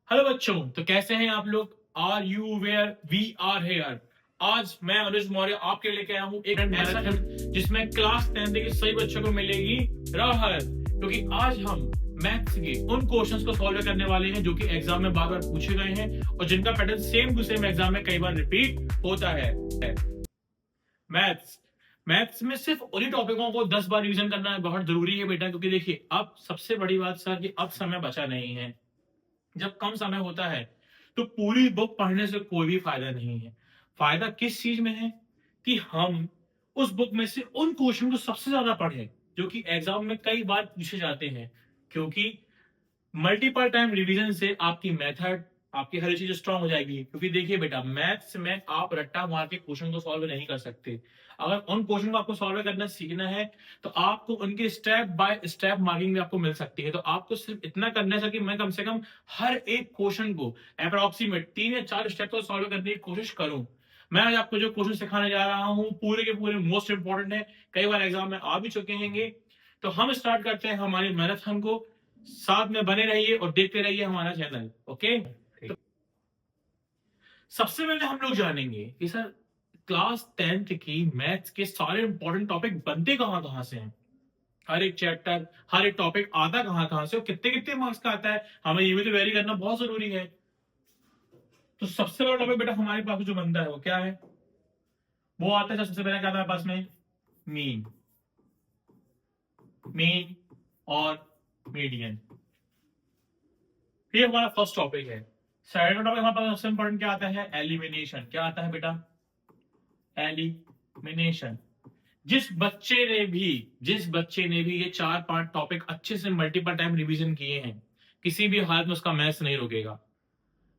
Hello बच्चों, तो कैसे हैं आप लोग। Are you where we are here. आज मैं अनुज मौर्य आपके लेके आया हूँ एक मैराथन जिसमें क्लास 10 के सभी बच्चों को मिलेगी राहत, क्योंकि आज हम मैथ्स के उन क्वेश्चंस को सॉल्व करने वाले हैं जो कि एग्जाम में बार बार पूछे गए हैं और जिनका pattern same to same exam में कई बार रिपीट होता है। मैथ्स मैथ्स में सिर्फ उन्हीं टॉपिकों को 10 बार रिवीजन करना बहुत जरूरी है बेटा, क्योंकि देखिए अब सबसे बड़ी बात सर कि अब समय बचा नहीं है। जब कम समय होता है तो पूरी बुक पढ़ने से कोई भी फायदा नहीं है। फायदा किस चीज में है कि हम उस बुक में से उन क्वेश्चन को सबसे ज्यादा पढ़ें जो कि एग्जाम में कई बार पूछे जाते हैं, क्योंकि मल्टीपल टाइम रिवीजन से आपकी मेथड, आपकी हर चीज स्ट्रांग हो जाएगी। क्योंकि देखिए बेटा, मैथ्स में आप रट्टा मार के क्वेश्चन को सॉल्व नहीं कर सकते। अगर उन क्वेश्चन को आपको सॉल्व करना सीखना है तो आपको उनके स्टेप बाय स्टेप मार्किंग भी आपको मिल सकती है। तो आपको सिर्फ इतना करना है कि मैं कम से कम हर एक क्वेश्चन को अप्रोक्सीमेट 3 या 4 स्टेप तो सॉल्व करने की कोशिश करूं। मैं आज आपको जो क्वेश्चन सिखाने जा रहा हूं पूरे के पूरे मोस्ट इंपॉर्टेंट है, कई बार एग्जाम में आ भी चुके हैं। तो हम स्टार्ट करते हैं हमारी मैराथन को। साथ में बने रहिए और देखते रहिए हमारा चैनल। ओके, तो सबसे पहले हम लोग जानेंगे कि सर क्लास 10th की मैथ्स के सारे इंपॉर्टेंट टॉपिक बनते कहां कहां से हैं। हर एक चैप्टर, हर एक टॉपिक आता कहां कहां से और कितने कितने मार्क्स का आता है, हमें ये भी तो वेरी करना बहुत जरूरी है। तो सबसे बड़ा टॉपिक बेटा हमारे पास जो बनता है वो क्या है, वो आता है सबसे पहले क्या आता है पास में, मीन। मीन और मीडियन, ये हमारा फर्स्ट टॉपिक है। सेकंड टॉपिक हमारे पास सबसे इंपॉर्टेंट क्या आता है, एलिमिनेशन। क्या आता है बेटा, एलिमिनेशन। जिस बच्चे ने भी ये 4-5 टॉपिक अच्छे से मल्टीपल टाइम रिवीजन किए हैं, किसी भी हालत में उसका मैथ्स नहीं रुकेगा।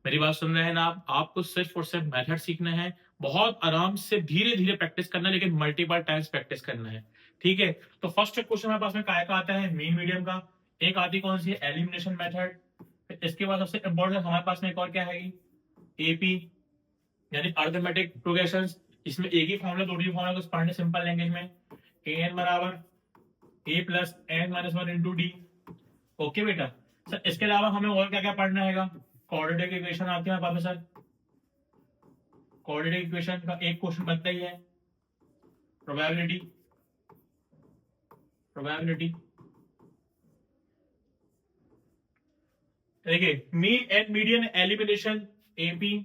मेरी बात सुन रहे हैं ना आप। आपको सिर्फ और सिर्फ मेथड सीखना है, बहुत आराम से धीरे धीरे प्रैक्टिस करना है, लेकिन मल्टीपल टाइम्स प्रैक्टिस करना है। ठीक है, तो फर्स्ट क्वेश्चन हमारे पास में काय का आता है, मीन मीडियम का। एक आती कौन सी है, एलिमिनेशन मेथड। इसके बाद सबसे इंपॉर्टेंट हमारे पास में एक और क्या है, एपी यानी अर्थमेटिक प्रोग्रेशन। इसमें एक ही फॉर्मूला, दो फॉर्मूला को पढ़ने सिंपल लैंग्वेज में, ए एन बराबर a plus n minus one into d. Okay बेटा, सर इसके अलावा हमें और क्या क्या पढ़ना है, कोऑर्डिनेट इक्वेशन आती है हमारे पास सर। कोऑर्डिनेट इक्वेशन का एक क्वेश्चन बनता ही है, प्रोबेबिलिटी। प्रोबेबिलिटी देखिए, mean and median, elimination, AP,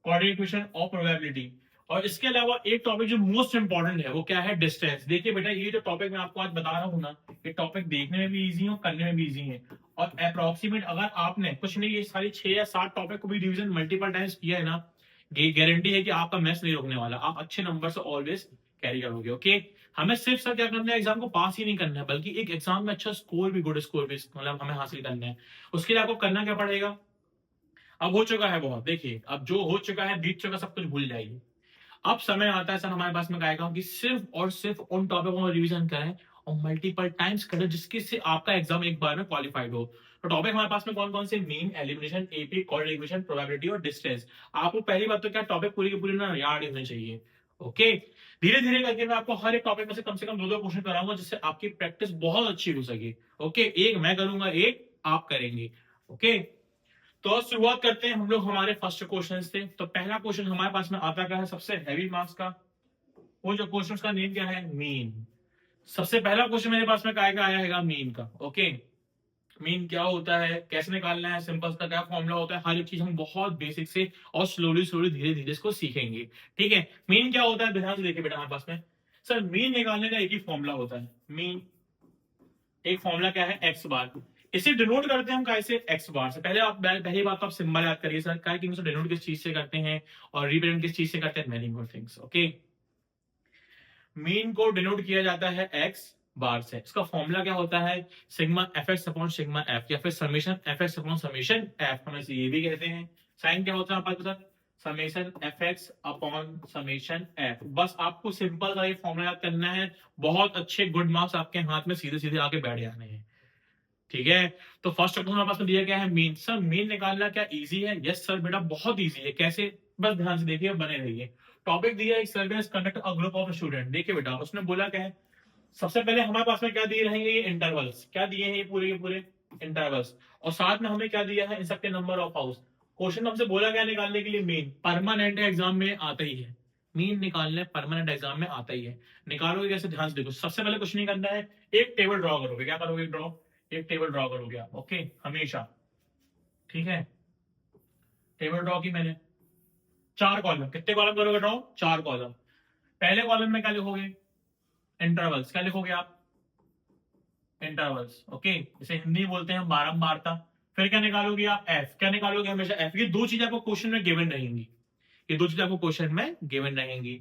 coordinate equation और प्रोबेबिलिटी। और इसके अलावा एक टॉपिक जो मोस्ट इंपॉर्टेंट है वो क्या है, डिस्टेंस। देखिए बेटा, ये जो टॉपिक मैं आपको आज बता रहा हूँ ना, ये टॉपिक देखने में भी इजी है और करने में भी इजी है। और अप्रोक्सीमेट अगर आपने कुछ नहीं, ये सारी 6 या 7 टॉपिक को भी रिवीजन मल्टीपल टाइम्स किया है ना, ये गारंटी है कि आपका मैथ्स नहीं रोकने वाला, आप अच्छे नंबर से ऑलवेज कैरी करोगे। ओके, हमें सिर्फ सर क्या करना है, एग्जाम को पास ही नहीं करना है, बल्कि एक एग्जाम में अच्छा स्कोर भी, गुड स्कोर भी मतलब हमें हासिल करना है। उसके लिए आपको करना क्या पड़ेगा, अब हो चुका है बहुत, देखिए अब जो हो चुका है बीत चुका, सब कुछ भूल जाइए। अब समय आता है सर हमारे पास में आएगा कि सिर्फ और सिर्फ उन टॉपिकों को रिवीजन करें और मल्टीपल टाइम्स करें जिसके से आपका एग्जाम एक बार में क्वालिफाइड हो। तो टॉपिक हमारे पास में कौन कौन से, mean, elimination, AP, coordinate equation, probability और डिस्टेंस। आपको पहली बात तो क्या, टॉपिक पूरी की पूरी ना याद होने चाहिए। ओके, धीरे धीरे करके मैं आपको हर एक टॉपिक में से कम 2-2 क्वेश्चन कराऊंगा जिससे आपकी प्रैक्टिस बहुत अच्छी हो सके। ओके, एक मैं करूंगा, एक आप करेंगे। ओके, तो शुरुआत करते हैं हम लोग हमारे फर्स्ट क्वेश्चन से। तो पहला क्वेश्चन हमारे पास में आता क्या है, सबसे हैवी मार्क्स का। वो जो क्वेश्चन का नेम क्या है, मीन। सबसे पहला क्वेश्चन मेरे पास में काय का आया है, मीन का। ओके, मीन क्या होता है, कैसे निकालना है, सिंपल सा क्या फॉर्मूला होता है, हर एक चीज हम बहुत बेसिक से और स्लोली स्लोली धीरे धीरे इसको सीखेंगे। ठीक है, मीन क्या होता है, ध्यान से देखिए बेटा हमारे पास में सर मीन निकालने का एक ही फॉर्मूला होता है। मीन एक फॉर्मूला क्या है, एक्स बार। इसे डिनोट करते हैं हम कैसे, एक्स बार से। पहले आप पहली बात तो आप सिंबल याद करिए सर, क्या कि डिनोट किस चीज से करते हैं और रिप्रेजेंट किस चीज से करते हैं, many more things. Okay, mean को डिनोट किया जाता है एक्स बार से। इसका फॉर्मूला क्या होता है, sigma F x upon sigma F, या फिर summation F x upon summation F, हम इसे ये भी कहते हैं। साइन क्या होता है आपके साथ, summation F x upon summation F. बस आपको सिंपल सा ये फॉर्मूला याद करना है, बहुत अच्छे गुड मार्क्स आपके हाथ में सीधे सीधे आके बैठ जाने हैं। ठीक है, तो फर्स्ट क्वेश्चन हमारे पास में दिया क्या है, मीन। सर मीन निकालना क्या इजी है, यस सर बेटा बहुत इजी है। कैसे, बस ध्यान से देखिए, बने रहिए। टॉपिक दिया है, survey conduct a group of student. देखिए बेटा उसने बोला क्या है, सबसे पहले हमारे पास में क्या दिए रहेंगे, ये इंटरवल्स क्या दिए हैं, ये पूरे के पूरे इंटरवल्स, और साथ में हमें क्या दिया है, इन सबके नंबर ऑफ हाउस। क्वेश्चन हमसे बोला गया निकालने के लिए मीन, परमानेंट एग्जाम में आता ही है, मीन निकालने परमानेंट एग्जाम में आता ही है। निकालोगे कैसे, ध्यान से देखो। सबसे पहले कुछ नहीं करना है, एक टेबल ड्रॉ करोगे। क्या करोगे, ड्रॉ, एक टेबल ड्रॉ करोगे आप, ओके, हमेशा, ठीक है। टेबल ड्रॉ की मैंने, 4 कॉलम, कितने कॉलम करोगे ड्रॉ, 4 कॉलम। पहले कॉलम में क्या लिखोगे, इंटरवल्स, क्या लिखोगे आप, इंटरवल्स, ओके, इसे हिंदी में बोलते हैं बारंबारता। फिर क्या निकालोगे आप, एफ, क्या निकालोगे, हमेशा एफ। ये दो चीजें आपको क्वेश्चन में गिवन रहेंगी, ये दो चीजें आपको क्वेश्चन में गिवन रहेंगी।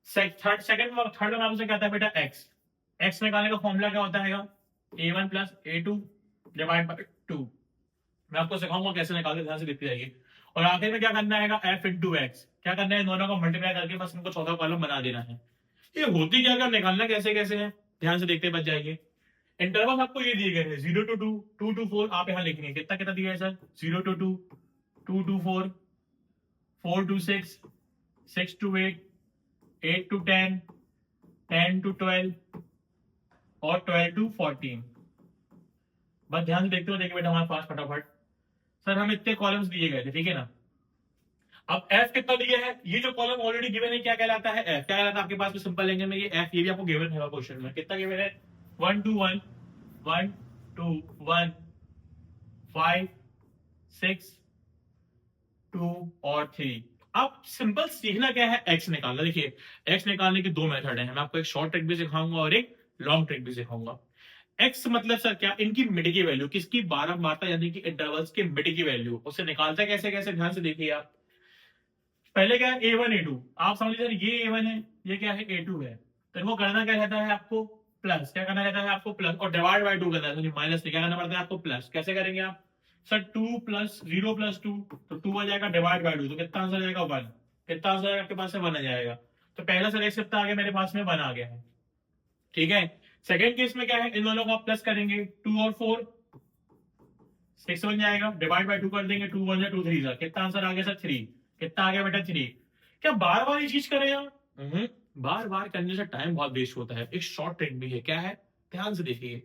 थर्ड नाम से क्या आता है बेटा, एक्स। एक्स निकालने का फॉर्मूला क्या होता है, A1 plus A2 divide by 2। मैं आपको सिखाऊंगा कैसे निकालते, ध्यान से देखते जाइए। और आखिर में क्या करना है, एफ इंटू एक्स, क्या करना है, दोनों को मल्टीप्लाई करके बस इनको चौथा कॉलम बना देना है। ये होती क्या, निकालना कैसे कैसे है, ध्यान से देखते बच जाइए। इंटरवल आपको ये दिए गए हैं 0 to 2, 2 to 4, आप यहाँ लिखेंगे कितना कितना दिया है sir, 0 to 2, 2 to 4, 4 to 6, 6 to 8, 8 to 10, 10 to 12 और 12 to 14। बस ध्यान से देखते हो, देखिए बेटा हमारे पास फटाफट, सर हमें इतने कॉलम्स दिए गए थे, ठीक है ना। अब एफ कितना दिया है, ये जो कॉलम ऑलरेडी गिवन है क्या कहलाता है, एफ। क्या कहलाता है आपके पास में सिंपल लैंग्वेज में, ये एफ, ये भी आपको गिवन है क्वेश्चन में, कितना गिवन है, 1 2 1, 1 2 1, 5 6 2 और 3। अब सिंपल सीखना क्या है, एक्स निकालना। देखिए एक्स निकालने के दो मेथड है, मैं आपको एक शॉर्ट ट्रिक भी सिखाऊंगा और एक लॉन्ग ट्रिक भी सिखाऊंगा। एक्स मतलब सर क्या, इनकी मिड की वैल्यू, किसकी, बारंबारता यानी कि इंटरवल्स के मिड की वैल्यू, उसे निकालता है कैसे कैसे, ध्यान से देखिए आप। पहले क्या है, A1 A2, आप समझ लीजिए ये A1 है, ये क्या है, A2 है। तो इनको करना क्या रहता है आपको, प्लस, क्या करना रहता है आपको, प्लस, और डिवाइड बाय 2 करना है, माइनस नहीं, क्या करना पड़ता है आपको, प्लस। कैसे करेंगे आप, सर 2 प्लस 0 प्लस 2, तो 2 आ जाएगा, डिवाइड बाय 2, तो कितना आंसर आ जाएगा, 1। कितना आंसर आपके पास से 1 आ जाएगा। तो पहला सर एक कितना आ गया मेरे पास में, 1 आ गया है, ठीक है। सेकेंड केस में क्या है, इन दोनों को आप प्लस करेंगे, 2 और 4 6 बन जाएगा, डिवाइड बाय 2 कर देंगे, 2 1 2 3 सर, कितना आंसर आ गया सर, 3। कितना आ गया बेटा, 3। क्या बार बार ये चीज करें यार, बार बार करने से टाइम बहुत वेस्ट होता है। एक शॉर्ट ट्रिक भी है, क्या है, ध्यान से देखिए।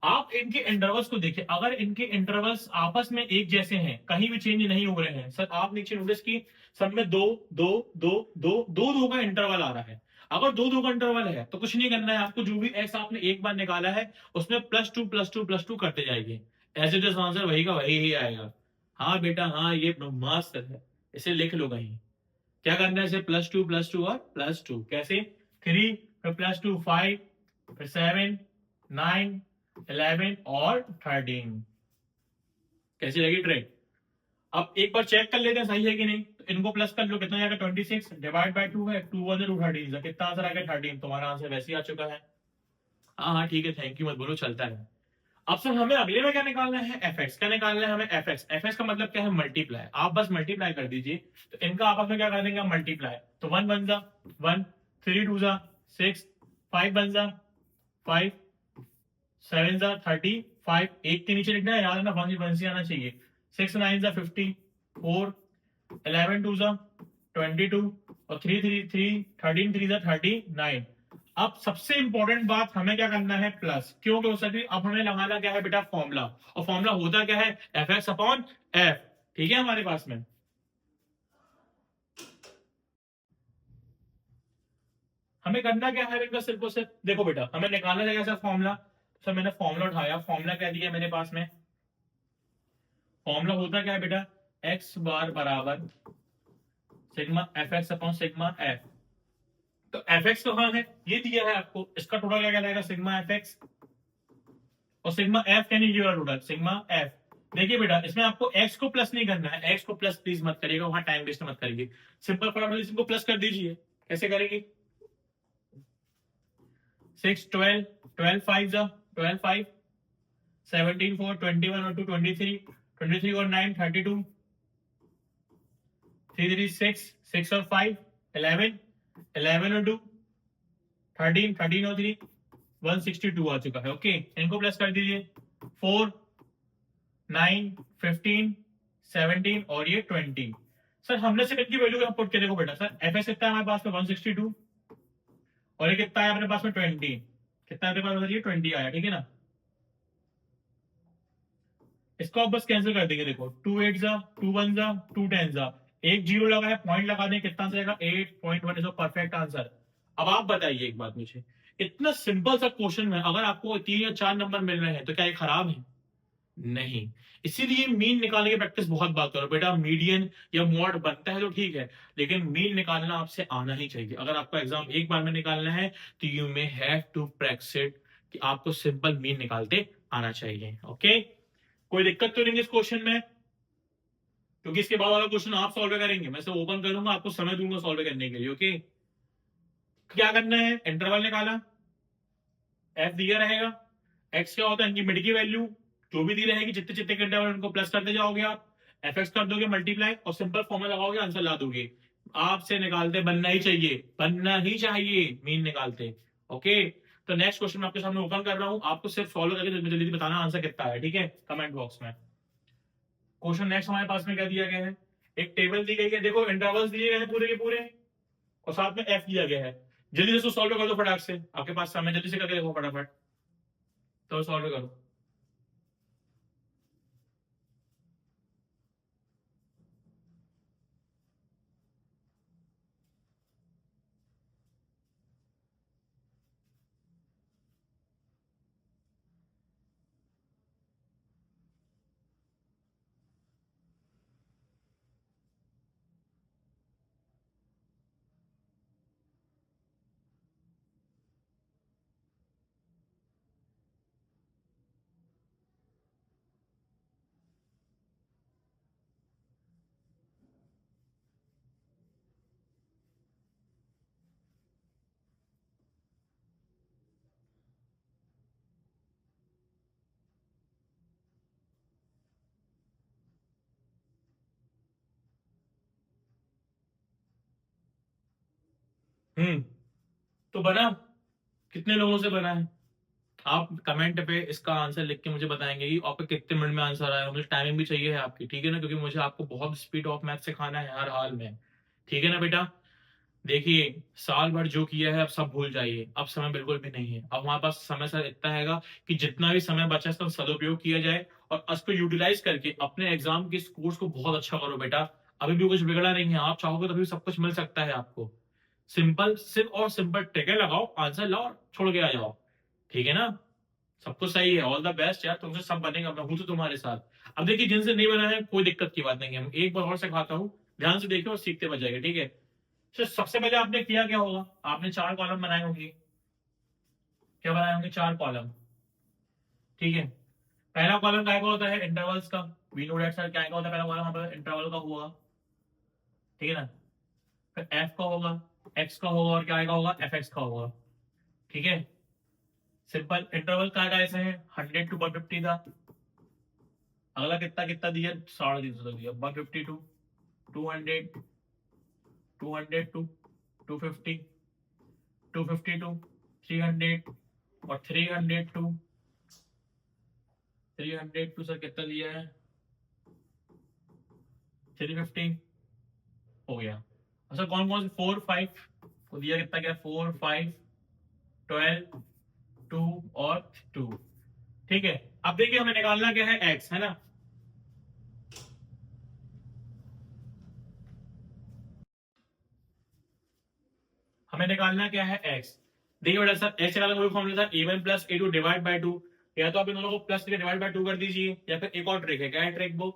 आप इनके इंटरवल्स को देखिए, अगर इनके इंटरवल्स आपस में एक जैसे हैं, कहीं भी चेंज नहीं हो रहे हैं, सर आप नीचे नोटिस की, सब में 2 2 2 2 2 2 का इंटरवल आ रहा है। अगर 2 2 का इंटरवल है तो कुछ नहीं करना है आपको, जो भी एक्स आपने एक बार निकाला है उसमें +2 +2 +2 करते जाएंगे, एज इट इज आंसर वही का वही ही आएगा। हाँ बेटा हाँ, ये ब्रह्मास्त्र है, इसे लिख लो कहीं। क्या करना है, इसे +2 +2 और +2, कैसे, 3 फिर +2 5 फिर 7 9 11 और 13। कैसी लगी ट्रिक। अब एक बार चेक कर लेते हैं सही है कि नहीं, तो इनको प्लस कर लो, कितना जाएगा, 26 डिवाइड बाय 2 है, 2 1 2 13, कितना आंसर आ गया, 13। तुम्हारा आंसर वैसे ही आ चुका है। हाँ हाँ ठीक है, थैंक यू मत बोलो, चलता है। अब सर हमें अगले में क्या निकालना है, एफ एक्स। क्या निकालना है हमें, एफ एक्स। एफ एक्स का मतलब क्या है, मल्टीप्लाई। आप बस मल्टीप्लाई कर दीजिए, तो इनका आपस में क्या कर देंगे, मल्टीप्लाई। तो 1 बन जा 1, 3 2 जा 6, 5 बन जा 5, 7 जा 30, 5 एक के नीचे लिखना है, याद है ना, 1 से आना चाहिए। 6 9 जा 50, 4 11 2 जा 22 और 3 3 3 13 3 जा 39। अब सबसे इंपॉर्टेंट बात, हमें क्या करना है, प्लस। क्यों हो सकती, अब हमें लगाना क्या है बेटा, फॉर्मूला। और फॉर्मूला होता क्या है, एफ एक्स अपॉन एफ, ठीक है हमारे पास में। हमें करना क्या है इनका, सिर्फ और सिर्फ देखो बेटा, हमें निकालना रहेगा सर फॉर्मूला। सर मैंने फॉर्मूला उठाया, फॉर्मूला क्या दिया मेरे पास में, फॉर्मूला होता क्या है बेटा, एक्स बार बराबर sigma F x upon sigma F. तो एफ एक्स कहां है, ये दिया है आपको, इसका टोटल क्या कहलाएगा, सिग्मा एफ एक्स, और सिग्मा एफ यानी ये वाला टोटल सिग्मा एफ। देखिए बेटा, इसमें आपको एक्स को प्लस नहीं करना है, एक्स को प्लस प्लीज मत करिएगा, वहां टाइम वेस्ट मत करिए। सिंपल फटाफट इसको प्लस कर दीजिए। कैसे करेंगे, 6 12 12 5 जा 12 5 17 4 21 और 2 23 23 और 9 32 3 3 6 6 और 5 11 11 और 2 13 13 और 3 162 आ चुका है, ओके। इनको प्लस कर दीजिए, 4 9 15 17 और ये 20। सर हमने सेकंड की वैल्यू पुट के देखो बेटा, सर एफ एस कितना है हमारे पास में, 162, और ये कितना है अपने पास में, 20। कितना अपने पास ये 20 आया, ठीक है ना। इसको आप बस कैंसिल कर देंगे, देखो 2 8 जा 2 1 जा 2 10 जा, एक जीरो लगा है, पॉइंट लगा दें, कितना जाएगा 8.1 इज परफेक्ट आंसर। अब आप बताइए एक बात मुझे, इतना सिंपल सा क्वेश्चन में अगर आपको 3 या 4 नंबर मिल रहे हैं तो क्या ये खराब है? नहीं। इसीलिए मीन निकालने की प्रैक्टिस बहुत बात करो बेटा, मीडियन या मॉड बनता है तो ठीक है, लेकिन मीन निकालना आपसे आना ही चाहिए। अगर आपको एग्जाम एक बार में निकालना है तो you may have to practice it, कि आपको सिंपल मीन निकालते आना चाहिए। ओके, कोई दिक्कत तो नहीं है इस क्वेश्चन में? क्योंकि इसके बाद वाला क्वेश्चन आप सॉल्व करेंगे, मैं से ओपन करूंगा, आपको समय दूंगा सॉल्व करने के लिए। ओके, क्या करना है, इंटरवल निकाला, एफ दिया रहेगा, एक्स क्या होता है इनकी मिड की वैल्यू, जो भी दी रहेगी जितने जितने के इंटरवल उनको प्लस करते जाओगे आप, एफ एक्स कर दोगे मल्टीप्लाई और सिंपल फॉर्मूला लगाओगे, आंसर ला दोगे। आपसे निकालते बनना ही चाहिए, बनना ही चाहिए मीन निकालते। ओके, तो नेक्स्ट क्वेश्चन मैं आपके सामने ओपन कर रहा हूं, आपको सिर्फ सॉल्व करके जल्दी जल्दी बताना आंसर कितना है, ठीक है, कमेंट बॉक्स में। क्वेश्चन नेक्स्ट हमारे पास में क्या दिया गया है, एक टेबल दी गई है, देखो इंटरवल्स दिए गए हैं पूरे के पूरे, और साथ में एफ दिया गया है। जल्दी से इसको सॉल्व कर दो फटाक से, आपके पास समय, जल्दी से करके देखो फटाफट, तो सॉल्व करो। हम्म, तो बना, कितने लोगों से बना है? आप कमेंट पे इसका आंसर लिख के मुझे बताएंगे कि आपके कितने मिनट में आंसर आया। मुझे टाइमिंग भी चाहिए है आपकी, ठीक है ना, क्योंकि मुझे आपको बहुत स्पीड ऑफ मैथ सिखाना है हर हाल में, ठीक है ना बेटा। देखिए, साल भर जो किया है अब सब भूल जाइए, अब समय बिल्कुल भी नहीं है, अब हमारे पास समय सर इतना हैगा कि जितना भी समय बचा है इसका सदुपयोग किया जाए और उसको यूटिलाइज करके अपने एग्जाम के स्कोर्स को बहुत अच्छा करो बेटा। अभी भी कुछ बिगड़ा नहीं है, आप चाहोगे तो अभी सब कुछ मिल सकता है आपको। सिंपल, सिर्फ और सिंपल ट्रिक लगाओ, आंसर लाओ और छोड़ के आ जाओ, ठीक है ना। सब कुछ सही है, ऑल द बेस्ट यार, तुमसे सब बनेगा, मैं हूं तो तुम्हारे साथ। अब देखिए, जिनसे नहीं बना है कोई दिक्कत की बात नहीं है, हम एक बार और सिखाता हूँ, ध्यान से देखिए और सीखते बच ठीक है। तो सबसे पहले आपने किया क्या होगा, आपने 4 कॉलम बनाए होंगे, क्या बनाए होंगे, 4 कॉलम, ठीक है। पहला कॉलम क्या का होता है, इंटरवल्स का, वी नो दैट सर, क्या का होता है पहला कॉलम हमारा इंटरवल का होगा, ठीक है ना। फिर एफ का होगा, एक्स का होगा और क्या का होगा, एफ एक्स का होगा, ठीक है। सिंपल इंटरवल का ऐसे है 100 टू 150 का। अगला कितना कितना दिया, 350 तक दिया, 152, 200, 200 टू 250, 250 टू 300 और 300 टू 300 टू सर कितना दिया है, 350 हो गया। अच्छा, कौन कौन से 4 5 को दिया, कितना क्या, 4 5 12 2 और 2, ठीक है। अब देखिए हमें निकालना क्या है, एक्स है ना। हमें निकालना क्या है, एक्स। देखिए बेटा सर, एक्स निकालने का वही फॉर्मूला था, a1 plus a2 divide by 2, या तो आप इन दोनों को प्लस करके डिवाइड बाय 2 कर दीजिए, या फिर एक और ट्रिक है, क्या है ट्रिक वो,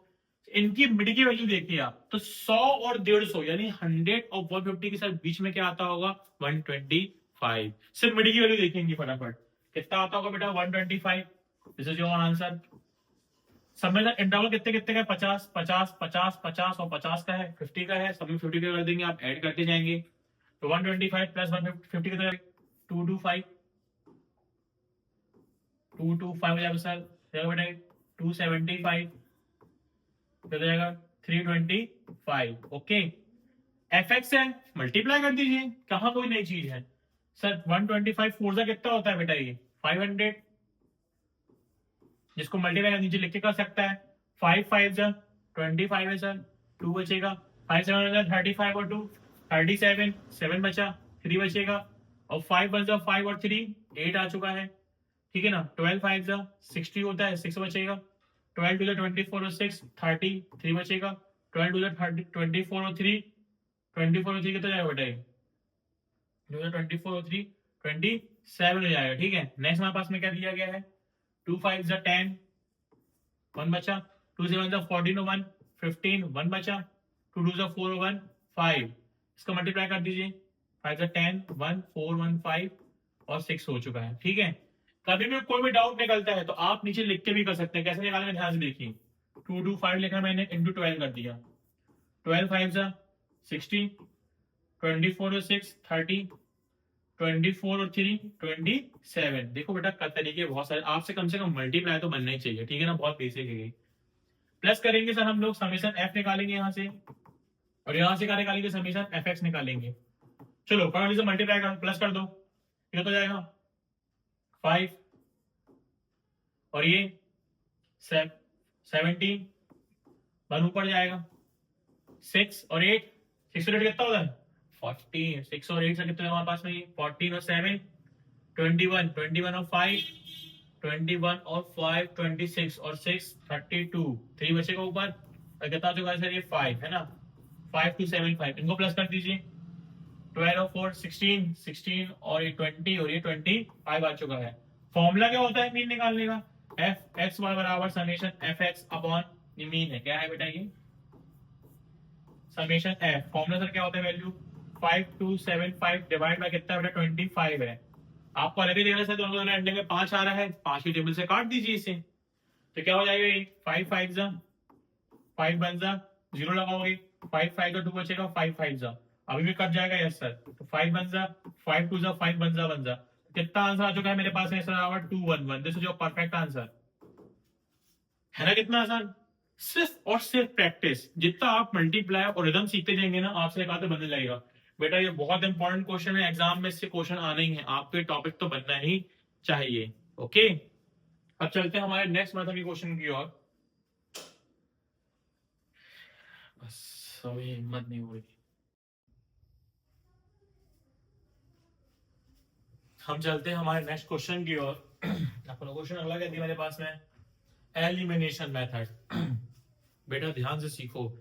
इनकी मिड की वैल्यू देखिए आप, तो 100 और 150 यानी 100 और 150 के साथ बीच में क्या आता होगा, 125। सिर्फ मिड की वैल्यू देखेंगे फटाफट, कितना आता होगा बेटा, 125। This is your answer. सब में इंटरवल कितने कितने का, 50 50 50 50 और 50 का है, 50 का है, सब में 50 का कर देंगे, आप ऐड करते जाएंगे। तो 125 प्लस 150 कितना, 225, 225 हो जाएगा सर, बेटा 275, कितना जाएगा 325। ओके, एफ एक्स है, मल्टीप्लाई कर दीजिए, कहां कोई नई चीज है सर। 125 फोर सा कितना होता है बेटा, ये 500, जिसको मल्टीप्लाई नीचे लिख के कर सकता है, 5 5 जा 25 है सर, 2 बचेगा, 5 7 35 और 2 37, 7 बचा, 3 बचेगा, और 5 1 जा 5 और 3 8 आ चुका है, ठीक है ना। 12 5 जा 60 होता है, 6 बचेगा, 12 टू 24 और 6 30, 3 बचेगा। 12 टू 24 और 3, 24 और 3 कितना जाएगा बेटा? 24 और 3 27 हो जाएगा। ठीक है, नेक्स्ट हमारे पास में क्या दिया गया है? 2 5 जा 10, 1 बचा। 2 7 जा 14 और 1 15, 1 बचा। 2 2 जा 4 और 1 5, इसका मल्टीप्लाई कर दीजिए। 5 जा 10, 1 4 1 5 और 6 हो चुका है। ठीक है, कभी भी कोई भी डाउट निकलता है तो आप नीचे लिख के भी कर सकते हैं। कैसे निकालेंगे ध्यान से देखिए। 2 2 5 लिखा मैंने, इंटू 12 कर दिया। 12 5 जा 60, 24 और 6 30, 24 और 3 27। देखो बेटा तरीके बहुत सारे, आपसे कम से कम मल्टीप्लाई तो बनना ही चाहिए। ठीक है ना, बहुत बेसिक है। प्लस करेंगे सर हम लोग, समीशन एफ निकालेंगे यहाँ से, और यहाँ से क्या निकालेंगे? समीशन एफ एक्स निकालेंगे। चलो पढ़ से मल्टीप्लाई कर, प्लस कर दो, ये तो जाएगा 5 और ये 17, 1 ऊपर जाएगा। 6 और 8, 6 और 8 कितना होता है? 14। 6 और 8 से कितने हमारे पास में? 14 और 7 21, 21 और 5 21 और 5 26 और 6 32, 3 बचेगा ऊपर, और कितना हो चुका है सर? ये 5 है ना। 5 2 7 5, इनको प्लस कर दीजिए। 12 और 4 16, 16 और ये 20 और ये 25 आ चुका है। फॉर्मूला क्या होता है मीन निकालने का? एफ एक्स वाई बराबर समेशन एफ एक्स अपॉन ये मीन है। क्या है बेटा ये? Summation F. फॉर्मूला सर क्या होता है? वैल्यू 5275 डिवाइड बाय कितना बेटा? 25 है। आपको अलग ही देना है, दोनों एंडिंग में 5 आ रहा है, 5 की टेबल से काट दीजिए इसे, तो क्या हो जाएगा? ये 5 5 जा 5 बन जा 0 लगाओगे, 5 5 का 2 बचेगा, 5 5 जा अभी भी कट जाएगा। यस सर, तो 5 बन जा 5 2 जा 5 बन जा कितना आंसर आ चुका है मेरे पास में? Sir 211। This is your perfect answer. है ना कितना आसान? सिर्फ और सिर्फ प्रैक्टिस, जितना आप मल्टीप्लाई और रिदम सीखते जाएंगे ना, आपसे एक आते बनने लगेगा। बेटा ये बहुत इंपॉर्टेंट क्वेश्चन है, एग्जाम में इससे क्वेश्चन आने ही है, आपके टॉपिक तो बनना ही चाहिए। ओके, अब चलते हैं हमारे नेक्स्ट मेथड के क्वेश्चन की ओर। बस अभी हिम्मत नहीं हो रही। हम चलते हैं हमारे नेक्स्ट क्वेश्चन की ओर। अपना क्वेश्चन अगला क्या दिया मेरे पास में? Elimination method. बेटा ध्यान से सीखो,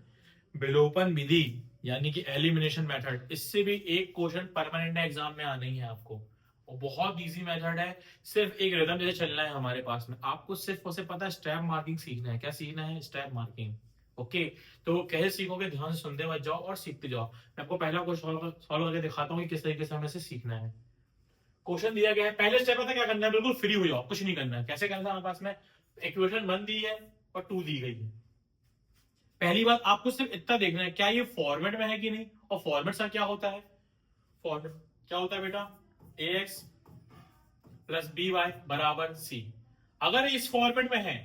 विलोपन विधि यानी कि एलिमिनेशन मेथड, इससे भी एक क्वेश्चन परमानेंट एग्जाम में आना ही है आपको, और बहुत इजी मेथड है। सिर्फ एक रिदम जैसे चलना है हमारे पास में, आपको सिर्फ उसे पता है स्टेप मार्किंग सीखना है। क्या सीखना है? Step marking. ओके, तो कैसे सीखोगे? ध्यान से सुनते हुए जाओ और सीखते जाओ। मैं आपको पहला क्वेश्चन सॉल्व करके दिखाता हूँ कि किस तरीके से हमें से सीखना है। क्वेश्चन दिया गया है, पहले स्टेप पता क्या करना है? बिल्कुल फ्री हो जाओ, कुछ नहीं करना है। कैसे करना है? हमारे पास में इक्वेशन 1 दी है और 2 दी गई है। पहली बात आपको सिर्फ इतना देखना है, क्या ये फॉर्मेट में है कि नहीं, और फॉर्मेट सा क्या होता है? फॉर्मेट क्या होता है बेटा? ax प्लस बी वाई बराबर सी। अगर इस फॉर्मेट में है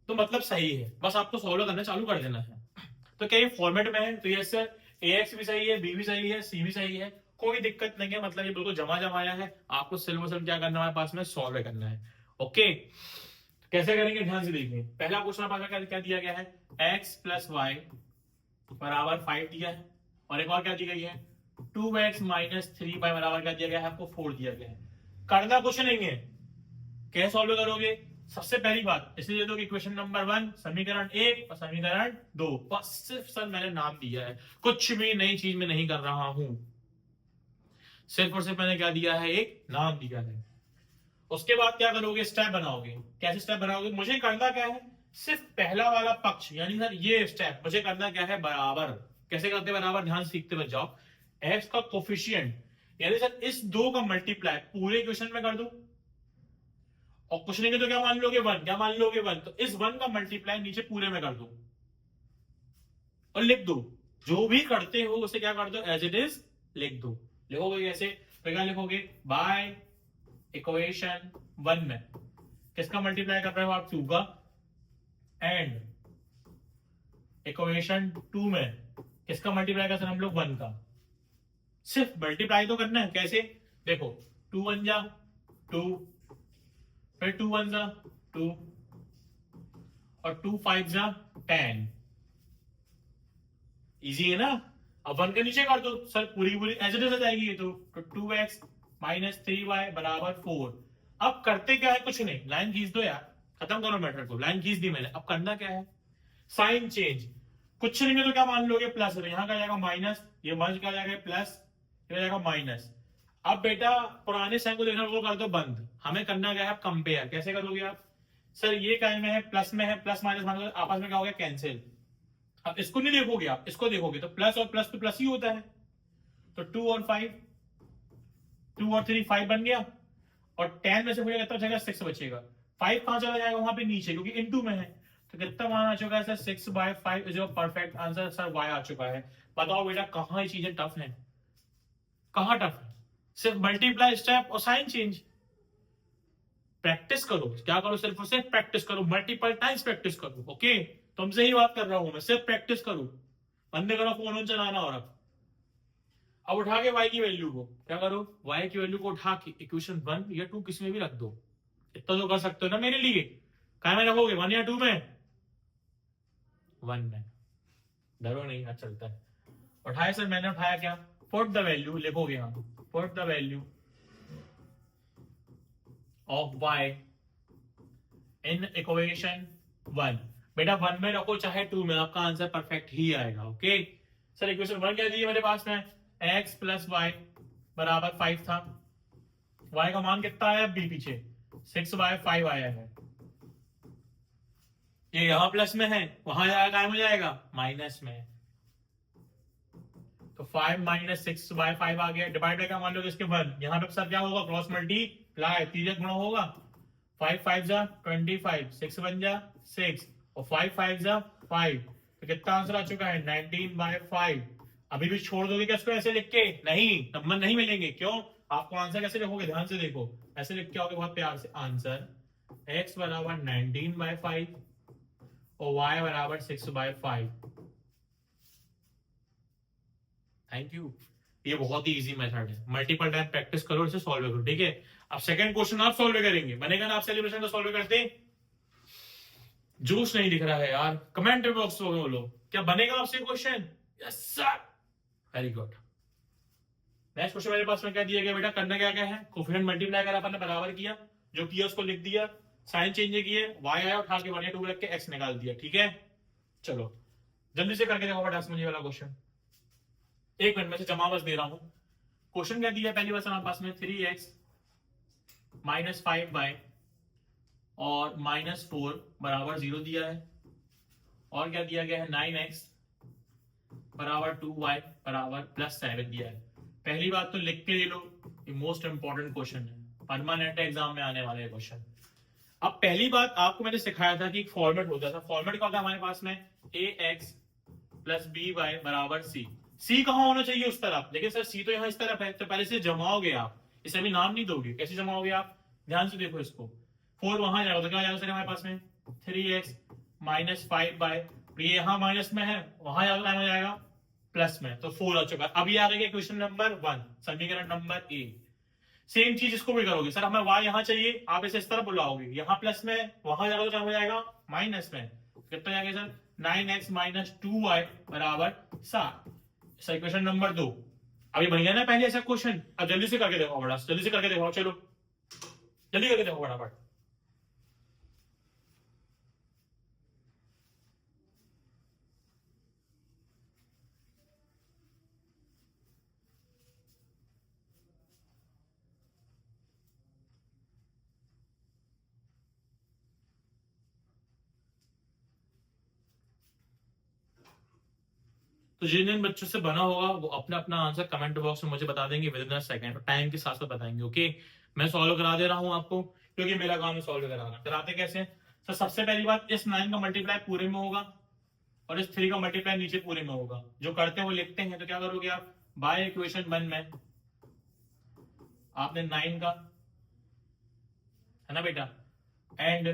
तो मतलब सही है, बस आपको सॉल्व करना चालू कर देना है। तो क्या ये फॉर्मेट में है? तो ये सर ax भी सही है, b भी सही है, c भी सही है, कोई दिक्कत नहीं है, मतलब ये बिल्कुल जमा जमाया है। आपको सिर्फ सिर्फ क्या करना है? पास में सॉल्व करना है। ओके, कैसे करेंगे? ध्यान से देखिए। पहला क्वेश्चन आपका क्या दिया गया है? x प्लस वाई बराबर 5 दिया है, और एक और क्या दी गई है? 2x माइनस 3y बराबर क्या दिया गया है? आपको 4 दिया गया है। करना कुछ नहीं है, कैसे सॉल्व करोगे? सबसे पहली बात इसलिए दे दो कि इक्वेशन नंबर 1 समीकरण 1 और समीकरण 2, बस सिर्फ सर मैंने नाम दिया है, कुछ भी नई चीज में नहीं कर रहा हूं, सिर्फ और सिर्फ मैंने क्या दिया है? एक नाम दिया है। उसके बाद क्या करोगे? स्टेप बनाओगे। कैसे स्टेप बनाओगे? मुझे करना क्या है? सिर्फ पहला वाला पक्ष, यानी सर ये स्टेप मुझे करना क्या है? बराबर। कैसे करते हैं बराबर? ध्यान सीखते हुए जाओ। एक्स का कोफिशिएंट, यानी सर इस 2 का मल्टीप्लाई पूरे इक्वेशन में कर दो, और कुछ नहीं तो क्या मान लोगे? 1। क्या मान लोगे? 1। तो इस 1 का मल्टीप्लाई नीचे पूरे में कर दो और लिख दो। जो भी करते हो उसे क्या कर दो? एज इट इज लिख दो। लिखोगे कैसे? तो क्या लिखोगे? बाय इक्वेशन 1 में किसका मल्टीप्लाई कर रहे हो आप? 2 का, एंड इक्वेशन 2 में किसका मल्टीप्लाई कर हम लोग? 1 का। सिर्फ मल्टीप्लाई तो करना है। कैसे? देखो 2 1 जा 2, फिर 2 1 जा 2, और 2 5 जा 10। इजी है ना? अब 1 के नीचे कर दो सर, पूरी पूरी एज इट इज आ जाएगी ये तो 2x माइनस 3y बराबर 4। अब करते क्या है? कुछ नहीं, लाइन खींच दो यार, खत्म करो मेथड को, लाइन खींच दी मैंने। अब करना क्या है, साइन चेंज। कुछ नहीं है तो क्या मान लोगे, प्लस है, यहाँ का जाएगा माइनस, ये मर्ज का जाएगा प्लस, ये जाएगा माइनस। अब बेटा पुराने साइन को देखना, वो कर दो बंद। हमें करना क्या है, कंपेयर। कैसे करोगे आप, सर ये काय में है, प्लस में है, प्लस माइनस माइनस आपस में क्या हो गया, कैंसिल। अब इसको नहीं देखोगे आप, इसको देखोगे तो प्लस और प्लस तो प्लस ही होता है। तो 2 और 5, 2 और 3 5 बन गया, और 10 में से मुझे कितना बचेगा, 6 बचेगा। 5 कहां चला जाएगा, वहां पे नीचे, क्योंकि इनटू में है। तो कितना मान आ चुका है sir, 6/5 is your perfect answer. Sir y आ चुका है। बताओ बेटा कहां ये चीजें टफ है, कहां टफ है, सिर्फ मल्टीप्लाई स्टेप और साइन चेंज। प्रैक्टिस करो, क्या करो, सिर्फ और सिर्फ प्रैक्टिस करो, मल्टीपल टाइम्स प्रैक्टिस करो। ओके, तुमसे ही बात कर रहा हूं मैं, सिर्फ प्रैक्टिस करो। बंद करो फोन चलाना। और अब उठा के y की वैल्यू को क्या करो, y की वैल्यू को उठा के इक्वेशन 1 या 2 किसी में भी रख दो। इतना तो कर सकते हो ना मेरे लिए। क्या में रखोगे, 1 या 2 में, 1 में। डरो नहीं, आज चलता है। उठाया सर, मैंने उठाया क्या, पुट द वैल्यू, लिखोगे हम, put the value of y in equation 1। बेटा 1 में रखो चाहे 2 में, आपका आंसर परफेक्ट ही आएगा। ओके सर, इक्वेशन 1 क्या दी है मेरे पास में, x प्लस वाई बराबर 5 था। y का मान कितना आया बी पीछे, 6/5 आया है। ये यहां प्लस में है, वहां जाएगा हो जाएगा माइनस में। तो 5 माइनस 6/5 आ गया। डिवाइड बाय क्या मान लो इसके 1, यहाँ पे सब क्या होगा, क्रॉस मल्टीप्लाई, तीसरे गुणा होगा। 5 5 जा 25, 6 1 जा 6, और 5 5 जा 5। तो कितना आंसर आ चुका है, 19/5। अभी भी छोड़ दोगे क्या इसको ऐसे लिख के, नहीं, नंबर नहीं मिलेंगे। क्यों, आपको आंसर कैसे लिखोगे, ध्यान से देखो, ऐसे लिख के आओगे बहुत प्यार से, आंसर x बराबर 19/5 और y बराबर 6/5। Thank you. ये बहुत ही इजी मेथड है, मल्टीपल टाइम प्रैक्टिस करो, इसे सॉल्व करो। ठीक है, अब सेकंड क्वेश्चन आप सॉल्व करेंगे, बनेगा ना आप सेलिब्रेशन को सॉल्व करते। जोश नहीं दिख रहा है यार, कमेंट बॉक्स में बोलो क्या बनेगा आपसे question. Yes sir, very good. Next question मेरे पास में क्या दिया गया बेटा, करना क्या क्या है, कोफिशिएंट मल्टीप्लाई कर अपन ने बराबर किया, जो किया उसको लिख दिया, साइन चेंज किए, y आया उठा के 1 या 2 रख के x निकाल दिया। ठीक है, चलो जल्दी से करके देखो बेटा मुझे वाला क्वेश्चन। 1 मिनट में से जमा बस दे रहा हूं। क्वेश्चन क्या दिया, पहली बात हमारे पास में 3x माइनस 5y और -4 बराबर 0 दिया है। और क्या दिया गया है, 9x बराबर 2y बराबर +7 दिया है। पहली बात तो लिख के ले लो, ये मोस्ट इंपॉर्टेंट क्वेश्चन है, परमानेंट एग्जाम में आने वाले क्वेश्चन। अब पहली बात आपको मैंने सिखाया था कि एक फॉर्मेट होता था। फॉर्मेट क्या होता है हमारे पास में, ax प्लस by बराबर c कहां होना चाहिए उस तरफ, लेकिन सर c तो यहां इस तरफ है, तो पहले से जमाओगे आप, इसे अभी नाम नहीं दोगे। कैसे जमाओगे आप, ध्यान से देखो इसको, 4 वहां जाएगा तो क्या जाएगा सर हमारे पास में 3x माइनस 5y, ये यहां माइनस में है, वहां जाकर हो जाएगा प्लस में, तो 4 आ चुका। अभी आ गया क्वेश्चन नंबर 1, समीकरण नंबर ए। सेम चीज इसको भी करोगे, सर हमें y यहां चाहिए, आप इसे इस तरफ बुलाओगे, यहां प्लस में, वहां जाएगा तो क्या हो जाएगा माइनस में। कितना जाएगा सर, 9x माइनस 2y बराबर 7। सर क्वेश्चन नंबर 2 अभी बन गया ना पहले ऐसा क्वेश्चन। अब जल्दी से करके देखो बड़ा, जल्दी से करके देखो, चलो जल्दी करके देखो फटाफट। तो जिन जिन बच्चों से बना होगा वो अपना अपना आंसर कमेंट बॉक्स में मुझे बता देंगे विद इन सेकंड, टाइम के साथ साथ बताएंगे। ओके, मैं सॉल्व करा दे रहा हूं आपको, क्योंकि मेरा काम है सॉल्व कराना। कराते कैसे, तो सबसे पहली बात, इस 9 का मल्टीप्लाई पूरे में होगा और इस 3 का मल्टीप्लाई नीचे पूरे में होगा। जो करते हैं वो लिखते हैं, तो क्या करोगे आप, बाय इक्वेशन 1 में आपने 9 का, है ना बेटा, एंड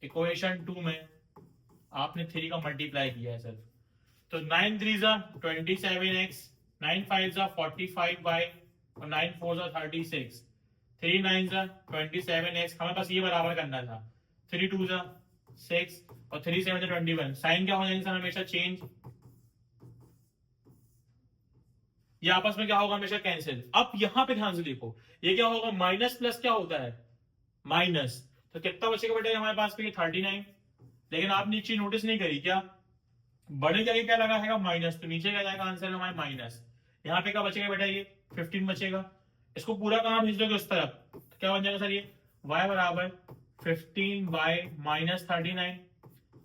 इक्वेशन 2 में आपने 3 का मल्टीप्लाई किया है सर। तो 9 3 जा 27x, 9 5 जा 45y और 9 4 जा 36, 3 9 जा 27x, हमें बस ये बराबर करना था। 3 2 जा 6 और 3 7 जा 21। साइन क्या हो जाएंगे सर हमेशा चेंज, ये आपस में क्या होगा हमेशा कैंसिल। अब यहां पे ध्यान से देखो, ये क्या होगा, माइनस प्लस क्या होता है, माइनस, तो कितना बचेगा बेटा हमारे पास पे 39। लेकिन आपने चीज नोटिस नहीं करी क्या, बड़े जगह क्या लगा है माइनस, तो नीचे क्या जाएगा आंसर हमारे माइनस। यहाँ पे क्या बचेगा बेटा ये 15 बचेगा। इसको पूरा कहाँ भेज दोगे उस तरफ, तो क्या बन जाएगा सर ये y बराबर 15 माइनस 39,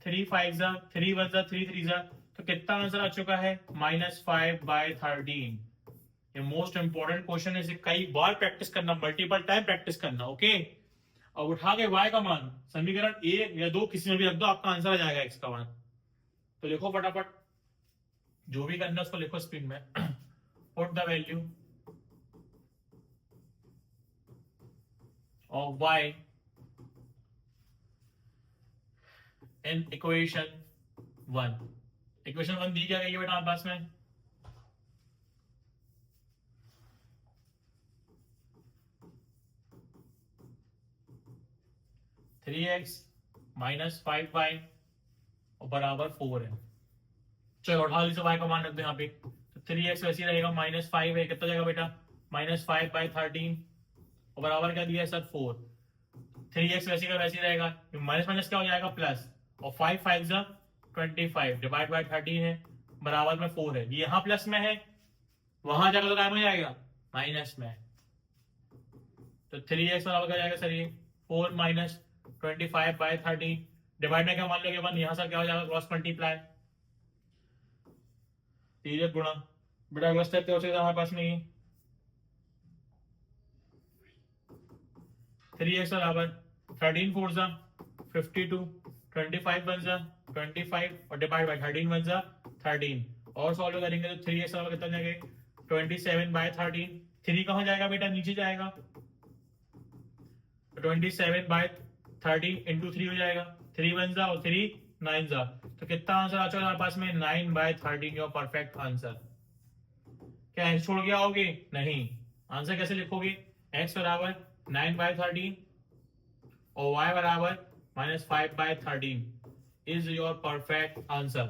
3 5 जा 3 1 जा 3 3 जा, तो कितना आंसर आ चुका है -5/13। ये मोस्ट इंपॉर्टेंट क्वेश्चन है, इसे कई बार प्रैक्टिस करना, मल्टीपल टाइम प्रैक्टिस करना, ओके। और उठा के y का मान समीकरण 1 या 2 किसी में भी रख दो, आपका आंसर आ जाएगा x का मान। तो लिखो फटाफट, जो भी करना है उसको लिखो स्क्रीन में। Put the value of y in equation 1। Equation 1 दी क्या गई है बेटा आपके पास में, थ्री एक्स माइनस 5y और बराबर 4 है। चलो उठा लीजिए y का मान रख दो यहाँ पे, तो 3x वैसे ही रहेगा, -5 है, कितना जाएगा बेटा -5/13 और बराबर क्या दिया है सर 4। 3x वैसे का वैसे ही रहेगा, माइनस माइनस क्या हो जाएगा प्लस, और 5 5 जा 25 डिवाइड बाय 13 है, बराबर में 4 है। ये यहाँ प्लस में है, वहां जाकर तो क्या हो जाएगा माइनस में। तो 3x बराबर क्या जाएगा सर ये 4 माइनस 25/13 डिवाइड में क्या मान लोगे 1, यहाँ सर क्या हो जाएगा क्रॉस मल्टीप्लाई, तिर्यक गुणा। बेटा अगला स्टेप क्या हो सकता है हमारे पास में, ये 3x बराबर 13 4 जा 52, 25 1 जा 25 और डिवाइड बाय 13 1 जा 13, और सॉल्व करेंगे तो 3x बराबर कितना जाएगा 27/13। 3 कहाँ जाएगा बेटा नीचे जाएगा, 27/13 इंटू 3 हो जाएगा, 3 1 जा और 3 9 जा, तो कितना आंसर आ चुका हमारे पास में 9/13, योर परफेक्ट आंसर। क्या x छोड़ के आओगे, नहीं, आंसर कैसे लिखोगे, x बराबर 9/13 और y बराबर -5/13 इज योर परफेक्ट आंसर।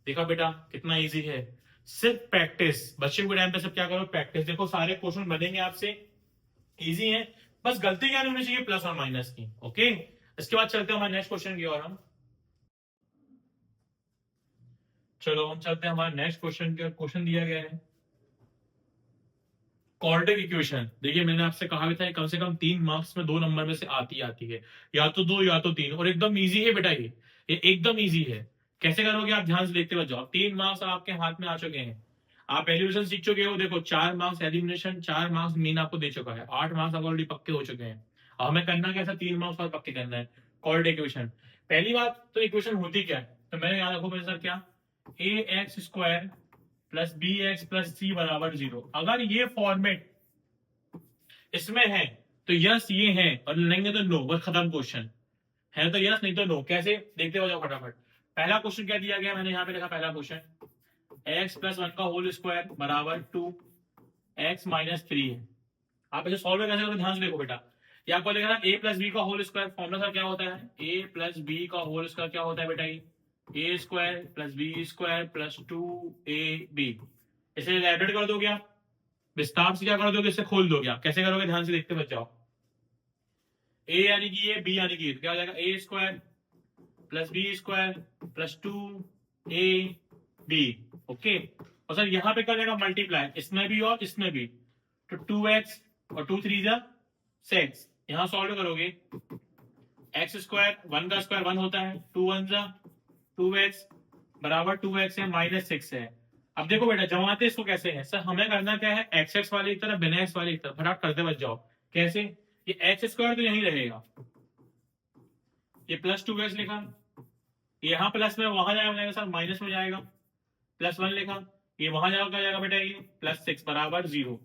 देखा बेटा कितना इजी है, सिर्फ प्रैक्टिस, बच्चे के टाइम पे सब क्या करो प्रैक्टिस। देखो सारे क्वेश्चन बनेंगे आपसे, इजी है, बस गलती क्या नहीं होनी चाहिए प्लस और माइनस की, ओके। इसके बाद चलते हैं हमारे नेक्स्ट क्वेश्चन की ओर। हम चलो हम चलते हैं हमारे नेक्स्ट क्वेश्चन की। क्वेश्चन दिया गया है क्वाड्रेटिक इक्वेशन। देखिए मैंने आपसे कहा भी था कम से कम 3 मार्क्स में 2 नंबर में से आती है, या तो 2 या तो 3, और एकदम इजी है बेटा, ये एकदम इजी है। कैसे करोगे आप ध्यान से देखते हुए जाओ, 3 मार्क्स आपके हाथ में आ चुके हैं, आप एलिमिनेशन सीख चुके हो। देखो 4 मार्क्स एलिमिनेशन, 4 मार्क्स मीन आपको दे चुका है, 8 मार्क्स आप ऑलरेडी पक्के हो चुके हैं। अब हमें करना कैसा 3 मार्क्स और पक्के करना है क्वाड्रेटिक इक्वेशन। पहली बात तो इक्वेशन होती क्या है, तो मैंने याद रखो मेरे सर क्या, ax² plus bx plus c बराबर 0। अगर ये फॉर्मेट इसमें है तो यस ये है, और नहीं तो नो, बस खत्म क्वेश्चन। है तो यस, नहीं तो नो। कैसे देखते हो जाओ फटाफट। पहला क्वेश्चन क्या दिया गया, मैंने यहाँ पे लिखा पहला क्वेश्चन, x प्लस 1 का होल स्क्वायर बराबर 2x माइनस 3 है। आप इसे सॉल्व कैसे करोगे ध्यान से देखो बेटा, ये आपको लिखा था a प्लस बी का होल स्क्वायर, फॉर्मूला सर क्या होता है, a प्लस बी का होल स्क्वायर क्या होता है बेटा, ये a square plus B square plus 2ab। इसे एडिट कर दोगे आप, विस्तार से क्या कर दोगे, इसे खोल दोगे आप। कैसे करोगे ध्यान से देखते बच जाओ, a यानी कि ये, b यानी कि ये, तो क्या हो जाएगा a square plus B square plus 2ab, okay. और सर यहाँ पे कर देगा मल्टीप्लाई, इसमें भी और इसमें भी, तो 2x और 2 3 जा 6। यहाँ सॉल्व करोगे x स्क्वायर 1 का स्क्वायर 1 होता है, 2 1 जा 2x बराबर 2x है -6 है। अब देखो बेटा जमाते इसको कैसे है, सर हमें करना क्या है, एक्स एक्स वाली एक तरफ बिना एक्स वाली एक तरफ, फटाफट करते बच जाओ। कैसे, ये एक्स स्क्वायर तो यहीं रहेगा, ये प्लस 2x लिखा, यहाँ प्लस में वहां जाएगा सर माइनस में जाएगा, +1 लिखा, ये वहां जाएगा क्या जाएगा बेटा, ये +6 बराबर 0।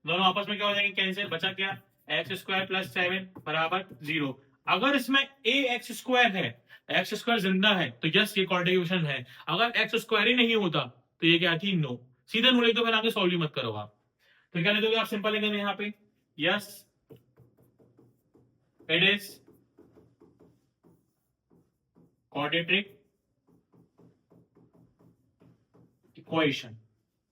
दोनों आपस में क्या हो जाएंगे कैंसिल, बचा क्या एक्स स्क्वायर प्लस 7 बराबर 0। अगर इसमें ए एक्स स्क्वायर है, एक्स स्क्वायर जिंदा है, तो यस ये क्वाड्रेटिक इक्वेशन है। अगर एक्स स्क्वायर ही नहीं होता तो ये क्या थी, नो। सीधे नो लिख दो, फिर आगे सॉल्व ही मत करो आप। तो क्या लिखोगे आप, सिंपल लिखेंगे यहाँ पे yes it is quadratic equation,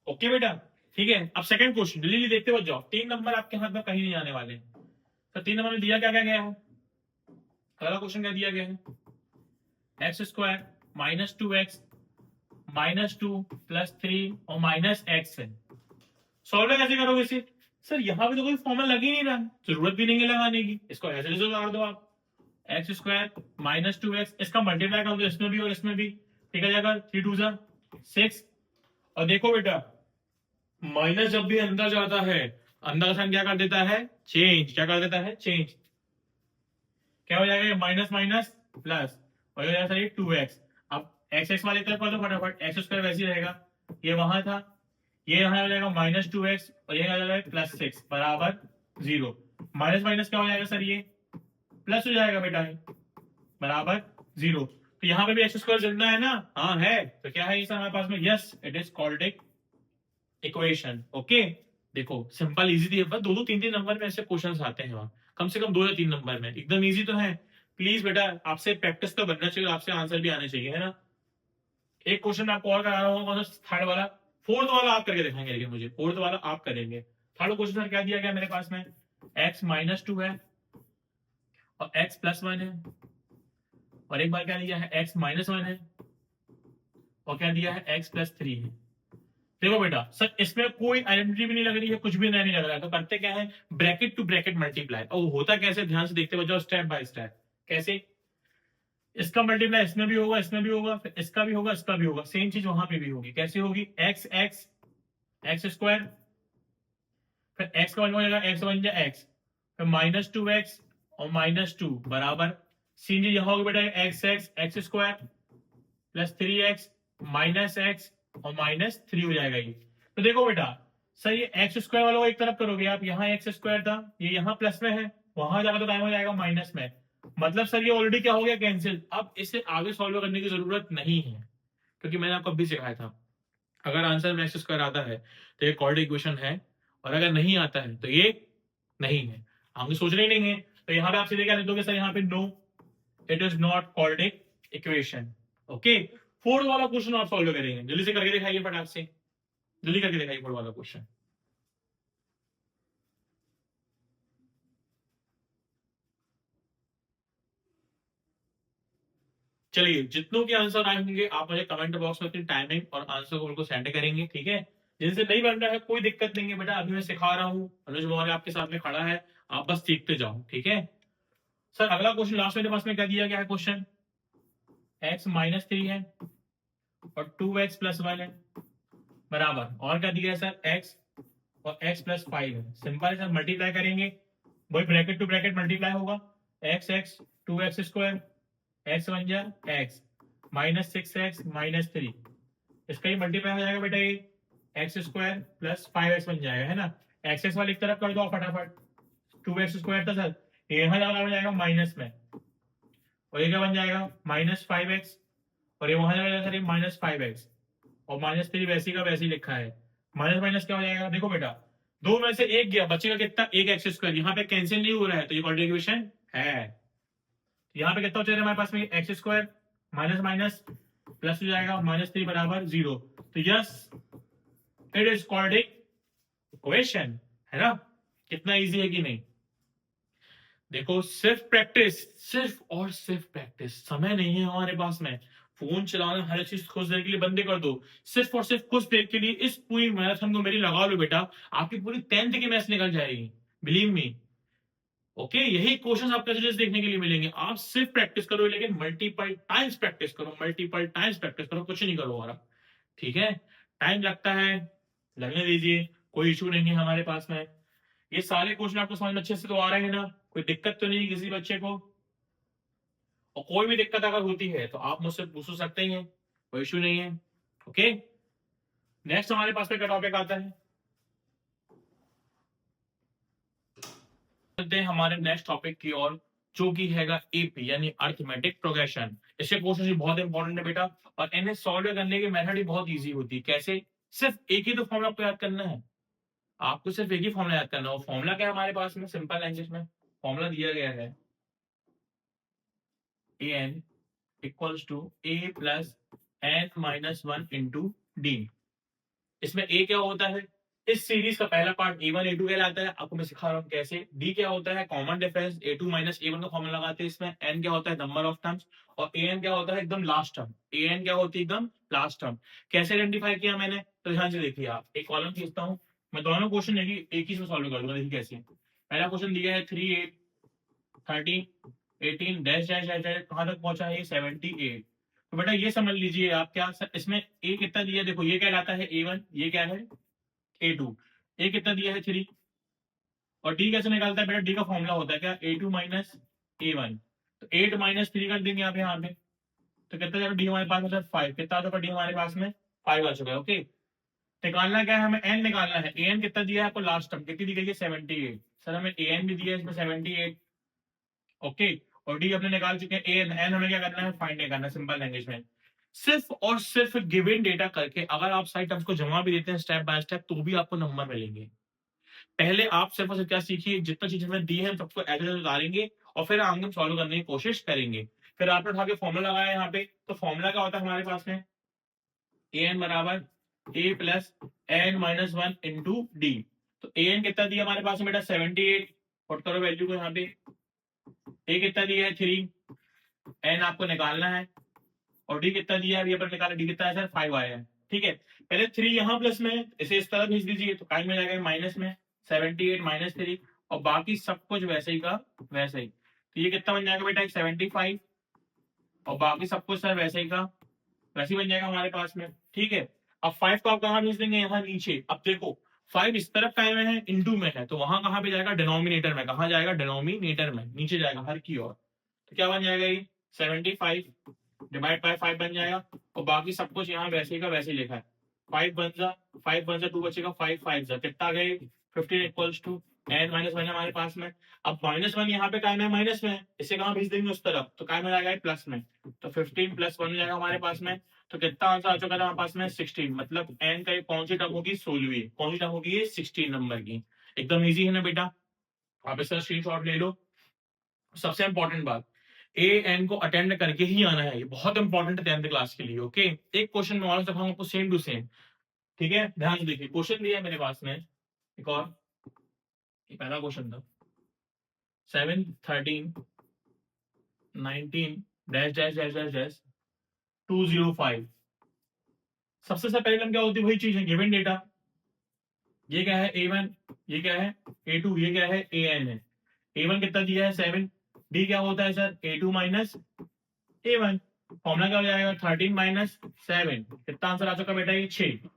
okay बेटा, ठीक है। अब सेकंड क्वेश्चन जल्दी देखते बच जाओ, 3 नंबर आपके हाथ में कहीं नहीं आने वाले। तो 3 नंबर में दिया क्या क्या गया है, अगला क्वेश्चन क्या दिया गया है, x square minus 2x minus 2 plus 3 और माइनस एक्स है। सॉल्व कैसे करोगे इसे? सर यहाँ पे तो कोई फॉर्मूला लग ही नहीं रहा, जरूरत भी नहीं है लगाने की, इसको ऐसे ऐसे उतार दो आप, एक्स स्क्वायर माइनस 2x, इसका मल्टीप्लाई कर दो इसमें भी और इसमें भी, ठीक है जाएगा 3 2 6। और देखो बेटा माइनस जब भी अंदर जाता है, अंदर का साइन क्या कर देता है, चेंज, क्या कर देता है, चेंज, क्या हो जाएगा, माइनस माइनस प्लस, और हो जाएगा ये 2x। अब एक्स एक्स वाले तरफ कर दो फटाफट, एक्स स्क्वायर वैसे ही रहेगा, ये वहां था, ये यहाँ हो जाएगा माइनस 2x और ये आ जाएगा प्लस 6 बराबर 0। माइनस माइनस क्या हो जाएगा सर, ये प्लस हो जाएगा बेटा, बराबर 0। तो यहाँ पे भी एक्स स्क्वायर चलना है ना, हाँ है, तो क्या है ये हमारे पास में, यस इट इज कॉल्ड एक इक्वेशन। ओके देखो सिंपल इजी थी, बस 2 2 3 3 नंबर में ऐसे क्वेश्चंस आते हैं वहां, कम से कम 2 या 3 नंबर में, एकदम इजी तो है। प्लीज बेटा आपसे प्रैक्टिस तो बनना चाहिए, आपसे आंसर भी आने चाहिए, है ना। एक क्वेश्चन आपको और करा रहा हूँ, कौन सा, थर्ड वाला, फोर्थ वाला आप करके दिखाएंगे, लेकिन मुझे फोर्थ वाला आप करेंगे। थर्ड क्वेश्चन सर क्या दिया गया मेरे पास में, x माइनस 2 है और x प्लस 1 है, और एक बार क्या दिया है, x माइनस 1 है और क्या दिया है, x प्लस 3 है। देखो बेटा सर इसमें कोई आइडेंटिटी भी नहीं लग रही है, कुछ भी नहीं लग रहा है, तो करते क्या है, ब्रैकेट टू ब्रैकेट मल्टीप्लाई। और होता कैसे, ध्यान से देखते बजाओ, स्टेप बाय स्टेप। कैसे, इसका मल्टीप्लाई इसमें भी होगा, इसमें भी होगा, फिर इसका भी होगा, इसका भी होगा, सेम चीज वहां पे भी होगी। कैसे होगी, एक्स एक्स एक्स स्क्वायर, फिर एक्स का वन हो जाएगा, एक्स वन जा एक्स, फिर माइनस 2x और माइनस 2 बराबर, सीन जी यहाँ होगी बेटा, x x x square plus 3x minus x और माइनस 3 हो जाएगा ये। तो देखो बेटा सर ये एक्स स्क्वायर वाला को एक तरफ करोगे आप, यहाँ एक्स स्क्वायर था, ये यहाँ प्लस में है, वहां जाकर तो टाइम हो जाएगा माइनस में, मतलब सर ये ऑलरेडी क्या हो गया, कैंसिल। अब इसे आगे सॉल्व करने की जरूरत नहीं है, क्योंकि मैंने आपको अभी सिखाया था, अगर आंसर में एक्स स्क्वायर आता है तो ये कॉर्डिक इक्वेशन है, और अगर नहीं आता है तो ये नहीं है, हमें सोचना ही नहीं है। तो यहाँ पे आप सीधे क्या लिख दोगे सर, यहाँ पे no it is not cordic equation. Okay fourth वाला क्वेश्चन आप सॉल्व करेंगे, जल्दी से करके दिखाइए, फटाक से जल्दी करके दिखाइए फोर्थ वाला क्वेश्चन। चलिए जितनों के आंसर आए होंगे आप मुझे कमेंट बॉक्स में अपनी टाइमिंग और आंसर को बिल्कुल सेंड करेंगे, ठीक है। जिनसे नहीं बन रहा है कोई दिक्कत नहीं है बेटा, अभी मैं सिखा रहा हूँ, अनुज मौर्य आपके साथ में खड़ा है, आप बस सीखते जाओ, ठीक है। सर अगला क्वेश्चन लास्ट मेरे पास में क्या दिया गया है, क्वेश्चन x माइनस 3 है और 2x प्लस 1 है बराबर, और क्या दिया है सर, x और x प्लस 5 है। सिंपल है सर, मल्टीप्लाई करेंगे, वही ब्रैकेट टू ब्रैकेट मल्टीप्लाई होगा, x x 2x square x one जा एक्स माइनस 6x माइनस 3, इसका ही मल्टीप्लाई हो जाएगा बेटा, ये एक्स स्क्वायर प्लस 5x बन जाएगा, है ना। एक्स एक्स वाली एक तरफ कर दो फटाफट, 2x स्क्वायर था सर, ये यहाँ जाकर हो जाएगा माइनस में, और ये क्या बन जाएगा, माइनस 5x, और ये वहां जाएगा सर, ये माइनस 5x, और माइनस 3 वैसे का वैसे ही लिखा है, माइनस माइनस क्या हो जाएगा, देखो बेटा दो में से एक गया, बचेगा कितना, एक एक्स स्क्वायर, यहाँ पे कैंसिल नहीं हो रहा है, तो ये क्वाड्रेटिक इक्वेशन है। यहाँ पे कितना हो जाएगा हमारे पास में, x square minus minus plus हो जाएगा, माइनस 3 बराबर 0। तो yes it is quadratic equation, है ना। कितना इजी है कि नहीं। देखो सिर्फ प्रैक्टिस, सिर्फ और सिर्फ प्रैक्टिस, समय नहीं है हमारे पास में, फोन चलाना हर चीज कुछ देर के लिए बंद कर दो, सिर्फ और सिर्फ कुछ देर के लिए इस पूरी मैराथन को मेरी लगा लो बेटा, आपकी पूरी 10th की मैच निकल जाएगी, बिलीव मी। ओके यही क्वेश्चन आपको ऐसे देखने के लिए मिलेंगे, आप सिर्फ प्रैक्टिस करो, लेकिन मल्टीपल टाइम्स प्रैक्टिस करो, मल्टीपल टाइम्स प्रैक्टिस करो, कुछ नहीं करो और, ठीक है। टाइम लगता है, लगने दीजिए, कोई इशू नहीं है हमारे पास में। ये सारे क्वेश्चन आपको समझ में अच्छे से तो आ रहे हैं ना, कोई दिक्कत तो नहीं है किसी बच्चे को, और कोई भी दिक्कत अगर होती है तो आप मुझसे पूछ सकते ही हैं, कोई इशू नहीं है। ओके नेक्स्ट हमारे पास में क्या टॉपिक आता है, चलते हैं हमारे नेक्स्ट टॉपिक की ओर, जो कि हैगा एपी यानी अर्थमेटिक प्रोग्रेशन। इसके क्वेश्चन भी बहुत इंपॉर्टेंट है बेटा, और इन्हें सॉल्व करने की मेथड ही बहुत इजी होती है। कैसे, सिर्फ एक ही तो फॉर्मूला आपको याद करना है, आपको सिर्फ एक ही फॉर्मूला याद करना है। वो फॉर्मूला क्या है हमारे पास में, सिंपल लैंग्वेज में फॉर्मूला दिया गया है, a n equals to a plus n minus 1 into d. इसमें ए क्या होता है, इस सीरीज का पहला पार्ट A1 A2 कहलाता है, आपको मैं सिखा रहा हूँ कैसे। D क्या होता है, common difference, A2 minus A1 का फॉर्मूला लगाते हैं इसमें। N क्या होता है, नंबर ऑफ टर्म्स, और AN क्या होता है, एकदम लास्ट टर्म। AN क्या होती है, एकदम लास्ट टर्म। कैसे आइडेंटिफाई किया मैंने, तो ध्यान से देखिए आप, एक कॉलम खींचता हूँ मैं, दोनों क्वेश्चन एक ही में सॉल्व कर दूंगा। देखिए कैसे, पहला क्वेश्चन दिया है 3 8 13 18 डैश डैश डैश डैश, कहाँ तक पहुंचा है, 78। तो बेटा ये समझ लीजिए आप, क्या इसमें ए कितना दिया है, देखो ये कहलाता है A1, ये क्या है A2, ए कितना दिया है 3, और डी कैसे निकालता है बेटा, डी का फॉर्मूला होता है क्या, A2 माइनस A1। तो 8 माइनस 3 कर देंगे आप यहाँ पे, तो कितना जाएगा डी हमारे पास में 5, कितना आ चुका डी हमारे पास में 5 आ चुका है। ओके, निकालना क्या है हमें, एन निकालना है। एन कितना दिया है आपको, लास्ट टर्म कितनी दी गई है 78। सर हमें एन भी दिया है इसमें 78। ओके, और डी अपने निकाल चुके हैं। एन एन हमें क्या करना है, फाइंड नहीं करना, सिंपल लैंग्वेज में। सिर्फ और सिर्फ गिवन डेटा करके अगर आप सारी टर्म्स को जमा भी देते हैं स्टेप बाय स्टेप, तो भी आपको नंबर मिलेंगे। पहले आप सिर्फ और सिर्फ क्या सीखिए, जितना चीजें हमें दी है हम सबको एज उतारेंगे, और फिर आगे सॉल्व करने की कोशिश करेंगे। फिर आपने उठा के फॉर्मूला लगाया यहाँ पे, तो फॉर्मूला क्या होता है हमारे पास में, ए एन बराबर a plus n minus one into d. तो ए एन कितना दिया हमारे पास में बेटा 78, पुट करो वैल्यू को यहाँ पे। ए कितना दिया है 3, एन आपको निकालना है, और डी कितना दिया है, पर निकाला, डी कितना है सर 5 आया है। ठीक है, पहले 3 यहाँ प्लस में, इसे इस तरह भेज दीजिए, तो टाइम में जाएगा माइनस में, 78 माइनस 3, और बाकी सब कुछ वैसे ही का वैसे ही। तो ये कितना बन जाएगा बेटा, एक 75, और बाकी सब कुछ सर वैसे ही का वैसे ही बन जाएगा हमारे पास में। ठीक है, अब 5 को आप कहाँ भेज देंगे, यहाँ नीचे। अब देखो 5 इस तरफ का में है, इंटू में है, तो वहां कहाँ पे जाएगा, डिनोमिनेटर में। कहाँ जाएगा, डिनोमिनेटर में, नीचे जाएगा हर की ओर। तो क्या बन जाएगा ये 75 डिवाइड बाय 5 बन जाएगा, और बाकी सब कुछ यहाँ वैसे का वैसे ही लिखा है। 5 बन जा 2 बचेगा, 5 5 जा कितना गए 15 equals to N minus one हमारे पास में। अब माइनस वन यहाँ पे कायम है, माइनस में है, इसे कहाँ भेज देंगे, उस तरफ, तो कायम में जाएगा प्लस में। तो 15 प्लस 1 जाएगा हमारे पास में। तो कितना आंसर आ चुका था हमारे पास में 16, मतलब एन का कौन सी टर्म होगी, 16वीं। कौन सी टर्म होगी ये, 16 नंबर की। एकदम इजी है ना बेटा, आप इसका स्क्रीनशॉट ले लो। सबसे इंपॉर्टेंट बात, ए एन को अटेंड करके ही आना है, ये बहुत इंपॉर्टेंट है 10th क्लास के लिए। ओके, एक क्वेश्चन में और दिखाऊंगा आपको सेम टू सेम। ठीक है, ध्यान से देखिए, क्वेश्चन दिया है मेरे पास में एक और, ये पहला क्वेश्चन था 7 13 19 dash dash dash dash dash 205। सबसे पहले क्या होती है, वही चीज है, गिवन डेटा। ये क्या है A1, ये क्या है A2, ये क्या है AN है। A1 कितना दिया है 7, D क्या होता है sir A2 minus A1। Formula क्या हो जाएगा 13 माइनस 7, कितना आंसर आ चुका बेटा, ये 6।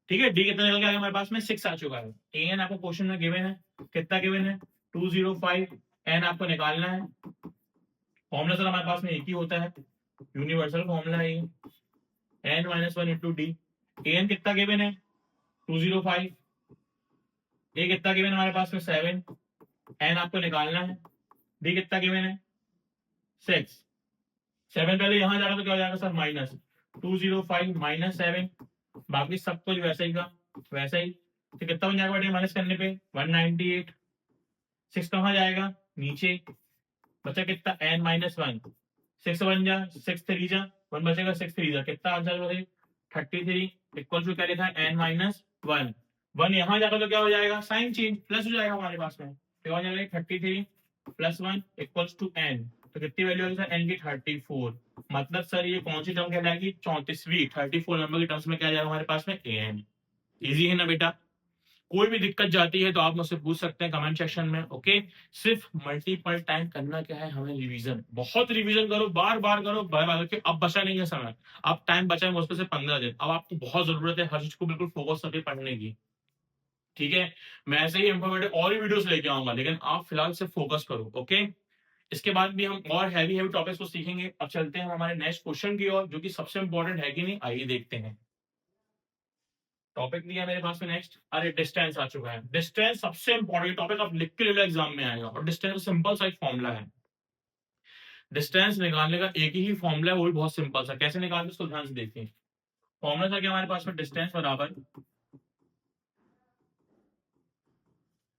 ठीक है, डी कितना निकल के आया हमारे पास में 6 आ चुका है। एन आपको क्वेश्चन में गिवन है, कितना गिवन है 205। एन आपको निकालना है, फॉर्मूला सर हमारे पास में एक ही होता है, यूनिवर्सल फॉर्मूला है ये, N minus one into D. N कितना गिवन है 205, ए कितना गिवन हमारे पास में 7, एन आपको निकालना है, डी कितना गिवन है 6। 7 पहले यहां जाएगा तो क्या हो जाएगा सर, माइनस 205 माइनस 7, बाकी सब कुछ वैसे ही का वैसे ही। तो कितना बन जाएगा बेटे, माइनस करने पे 198। 6 कहाँ जाएगा, नीचे, बचा कितना n माइनस वन, 6 बन जा 6 3 जा 1 बचेगा, 6 3 जा कितना आंसर बचे 33 इक्वल टू क्या लिखा है n माइनस वन। 1 यहाँ जाकर तो क्या हो जाएगा, साइन चेंज, प्लस हो जाएगा हमारे पास में, क्या हो जाएगा 33 प्लस 1 इक्वल्स टू n। तो कितनी वैल्यू होगी सर n की 34। मतलब सर ये कौन सी टर्म कहलाएगी, 34वीं। 34 नंबर की टर्म्स में क्या जाएगा हमारे पास में, an। इजी है ना बेटा, कोई भी दिक्कत जाती है तो आप मुझसे पूछ सकते हैं कमेंट सेक्शन में। ओके, सिर्फ मल्टीपल टाइम करना क्या है हमें, रिवीजन। बहुत रिवीजन करो, बार बार करो, बार बार करके। अब बचा नहीं है समय, अब टाइम बचा है मुझसे 15 दिन। अब आपको बहुत जरूरत है हर चीज को बिल्कुल फोकस करके पढ़ने की। ठीक है, मैं ऐसे ही इंफॉर्मेटिव और ही वीडियोस लेके आऊंगा, लेकिन आप फिलहाल से फोकस करो। ओके, इसके बाद भी हम और हैवी हैवी टॉपिक्स को सीखेंगे। अब चलते हैं हमारे नेक्स्ट क्वेश्चन की ओर, जो कि सबसे इंपॉर्टेंट है कि नहीं, आइए देखते हैं। टॉपिक दिया मेरे पास में नेक्स्ट, अरे डिस्टेंस आ चुका है। डिस्टेंस सबसे इंपॉर्टेंट टॉपिक, आप लिख के ले लो एग्जाम में आएगा। और डिस्टेंस सिंपल सा एक फॉर्मूला है, डिस्टेंस निकालने का एक ही फॉर्मूला है, वो भी बहुत सिंपल सा। कैसे निकालते उसको ध्यान से देखिए। फॉर्मूला था क्या हमारे पास में, डिस्टेंस बराबर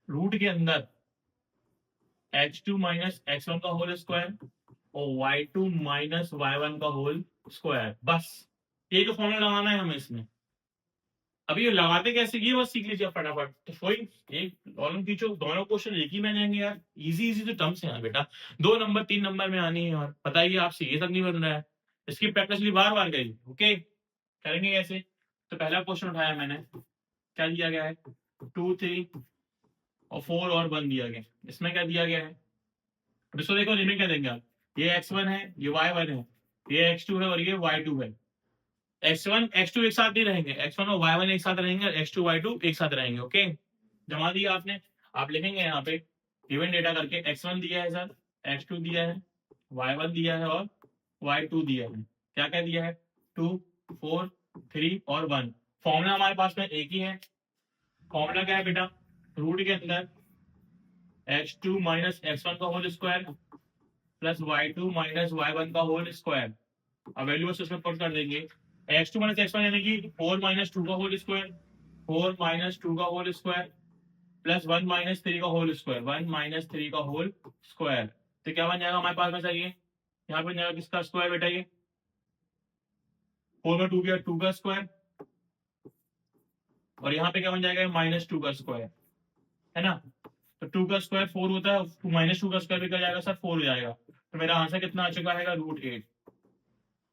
रूट के अंदर h2 माइनस x1 का होल स्क्वायर और y2 माइनस y1 का होल स्क्वायर। बस एक फॉर्मूला लगाना है हमें इसमें। अभी ये लगाते कैसे ये बस सीख लीजिए फटाफट। तो कोई एक कॉलम खींचो, दोनों क्वेश्चन एक ही में जाएंगे यार। इजी इजी तो टर्म्स है यार बेटा, 2 नंबर 3 नंबर में आनी है। और बताइए आपसे ये तक नहीं बन रहा है, इसकी प्रैक्टिस बार बार करिए। ओके, करेंगे कैसे? तो पहला क्वेश्चन उठाया मैंने, क्या दिया गया है, 2 3 और 4 और 1 दिया गया। इसमें क्या दिया गया है, अब इसको देखो लिमिट क्या देंगे आप, ये x1 है, ये y1 है, ये x2 है और ये y2 है। x1 x2 एक साथ नहीं रहेंगे, x1 और y1 एक साथ रहेंगे, x2 y2 एक साथ रहेंगे। ओके, जमा दिया आपने। आप लिखेंगे यहाँ पे गिवन डेटा करके, x1 दिया है सर, x2 दिया है, y1 दिया है और y2 दिया है। क्या क्या दिया है, 2 4 3 और 1। फॉर्मूला हमारे पास में एक ही है। फॉर्मूला क्या है बेटा, रूट के अंदर x2 माइनस x1 का whole square plus y2 minus y1 का होल स्क्वायर। अब वैल्यू बस उसमें पुट कर देंगे, x2 माइनस x1 यानी कि 4 माइनस 2 का होल स्क्वायर, 4 माइनस 2 का होल स्क्वायर प्लस 1 माइनस 3 का होल स्क्वायर, 1 माइनस 3 का होल स्क्वायर। तो क्या बन जाएगा हमारे पास में सर, ये यहाँ पे बन जाएगा किसका स्क्वायर बेटा, ये 4 में 2 गया 2 का स्क्वायर, और यहाँ पे क्या बन जाएगा माइनस 2 का स्क्वायर, है ना। तो 2 का स्क्वायर 4 होता है, माइनस 2 का स्क्वायर भी क्या जाएगा सर, 4 हो जाएगा। तो मेरा आंसर कितना आ चुका है, √8।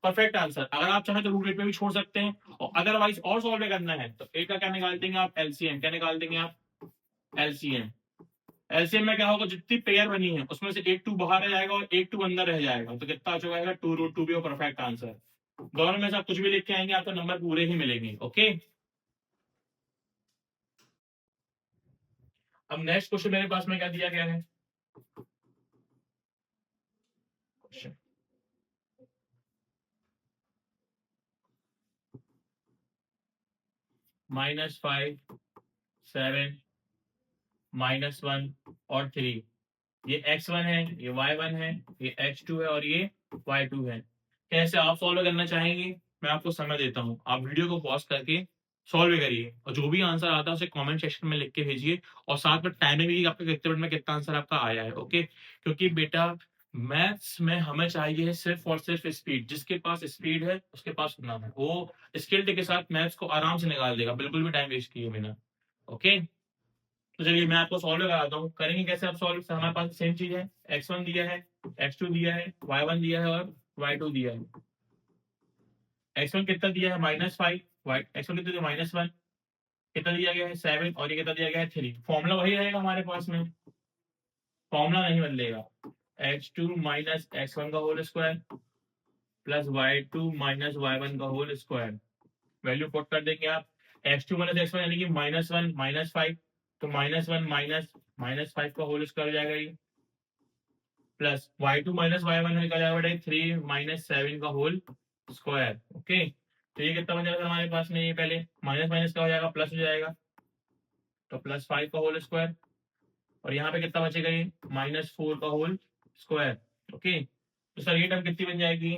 Perfect answer. अगर आप चाहें तो √8 पे भी छोड़ सकते हैं, और अदरवाइज और सॉल्व करना है तो एक का क्या निकाल देंगे आप, एलसीएम। क्या निकाल देंगे आप, एलसीएम। एलसीएम में क्या होगा, जितनी पेयर बनी है उसमें से एक 2 बाहर रह जाएगा और एक 2 अंदर रह जाएगा। तो कितना आ चुका है, 2√2 भी परफेक्ट आंसर। दोनों में से आप कुछ भी लिख के आएंगे आपको नंबर पूरे ही मिलेंगे। ओके, अब नेक्स्ट क्वेश्चन मेरे पास में क्या दिया गया है, -5 7 -1 और 3। ये x1 है, ये y1 है, ये x2 है और ये y2 है। कैसे आप सॉल्व करना चाहेंगे, मैं आपको समय देता हूँ, आप वीडियो को पॉज करके सॉल्व करिए और जो भी आंसर आता है उसे कमेंट सेक्शन में लिख के भेजिए, और साथ में टाइमिंग भी आपके कितने मिनट में कितना आंसर आपका आया है। ओके, क्योंकि बेटा मैथ्स में हमें चाहिए सिर्फ और सिर्फ स्पीड। जिसके पास स्पीड है उसके पास नाम है, वो स्किल्ड के साथ मैथ्स को आराम से निकाल देगा, बिल्कुल भी टाइम वेस्ट किए बिना। ओके, तो चलिए मैं आपको सॉल्व कराता हूँ। करेंगे कैसे आप सॉल्व, हमारे पास सेम चीज है, x1 दिया है, x2 दिया है, y1 दिया है और y2 दिया है। x1 कितना दिया है, -5, x1 कितना दिया, -1, कितना दिया गया है 7, और ये कितना दिया गया है 3। फॉर्मूला वही रहेगा हमारे पास में, फॉर्मूला नहीं बदलेगा। x2 माइनस x1 का whole square plus y2 minus y1 का होल स्क्वायर। वैल्यू पुट कर देंगे आप, x2 माइनस x1 यानी कि -1 -5, तो -1 माइनस 5 का होल स्क्वायर हो जाएगा ये, प्लस y2 माइनस y1 निकल जाएगा 3 माइनस 7 का होल स्क्वायर। ओके, तो ये कितना बन जाएगा हमारे पास में, ये पहले माइनस माइनस का हो जाएगा प्लस हो जाएगा, तो +5 का होल स्क्वायर, और यहाँ पे कितना बचेगा, ये -4 का होल स्क्वायर। ओके, तो सर ये टर्म कितनी बन जाएगी,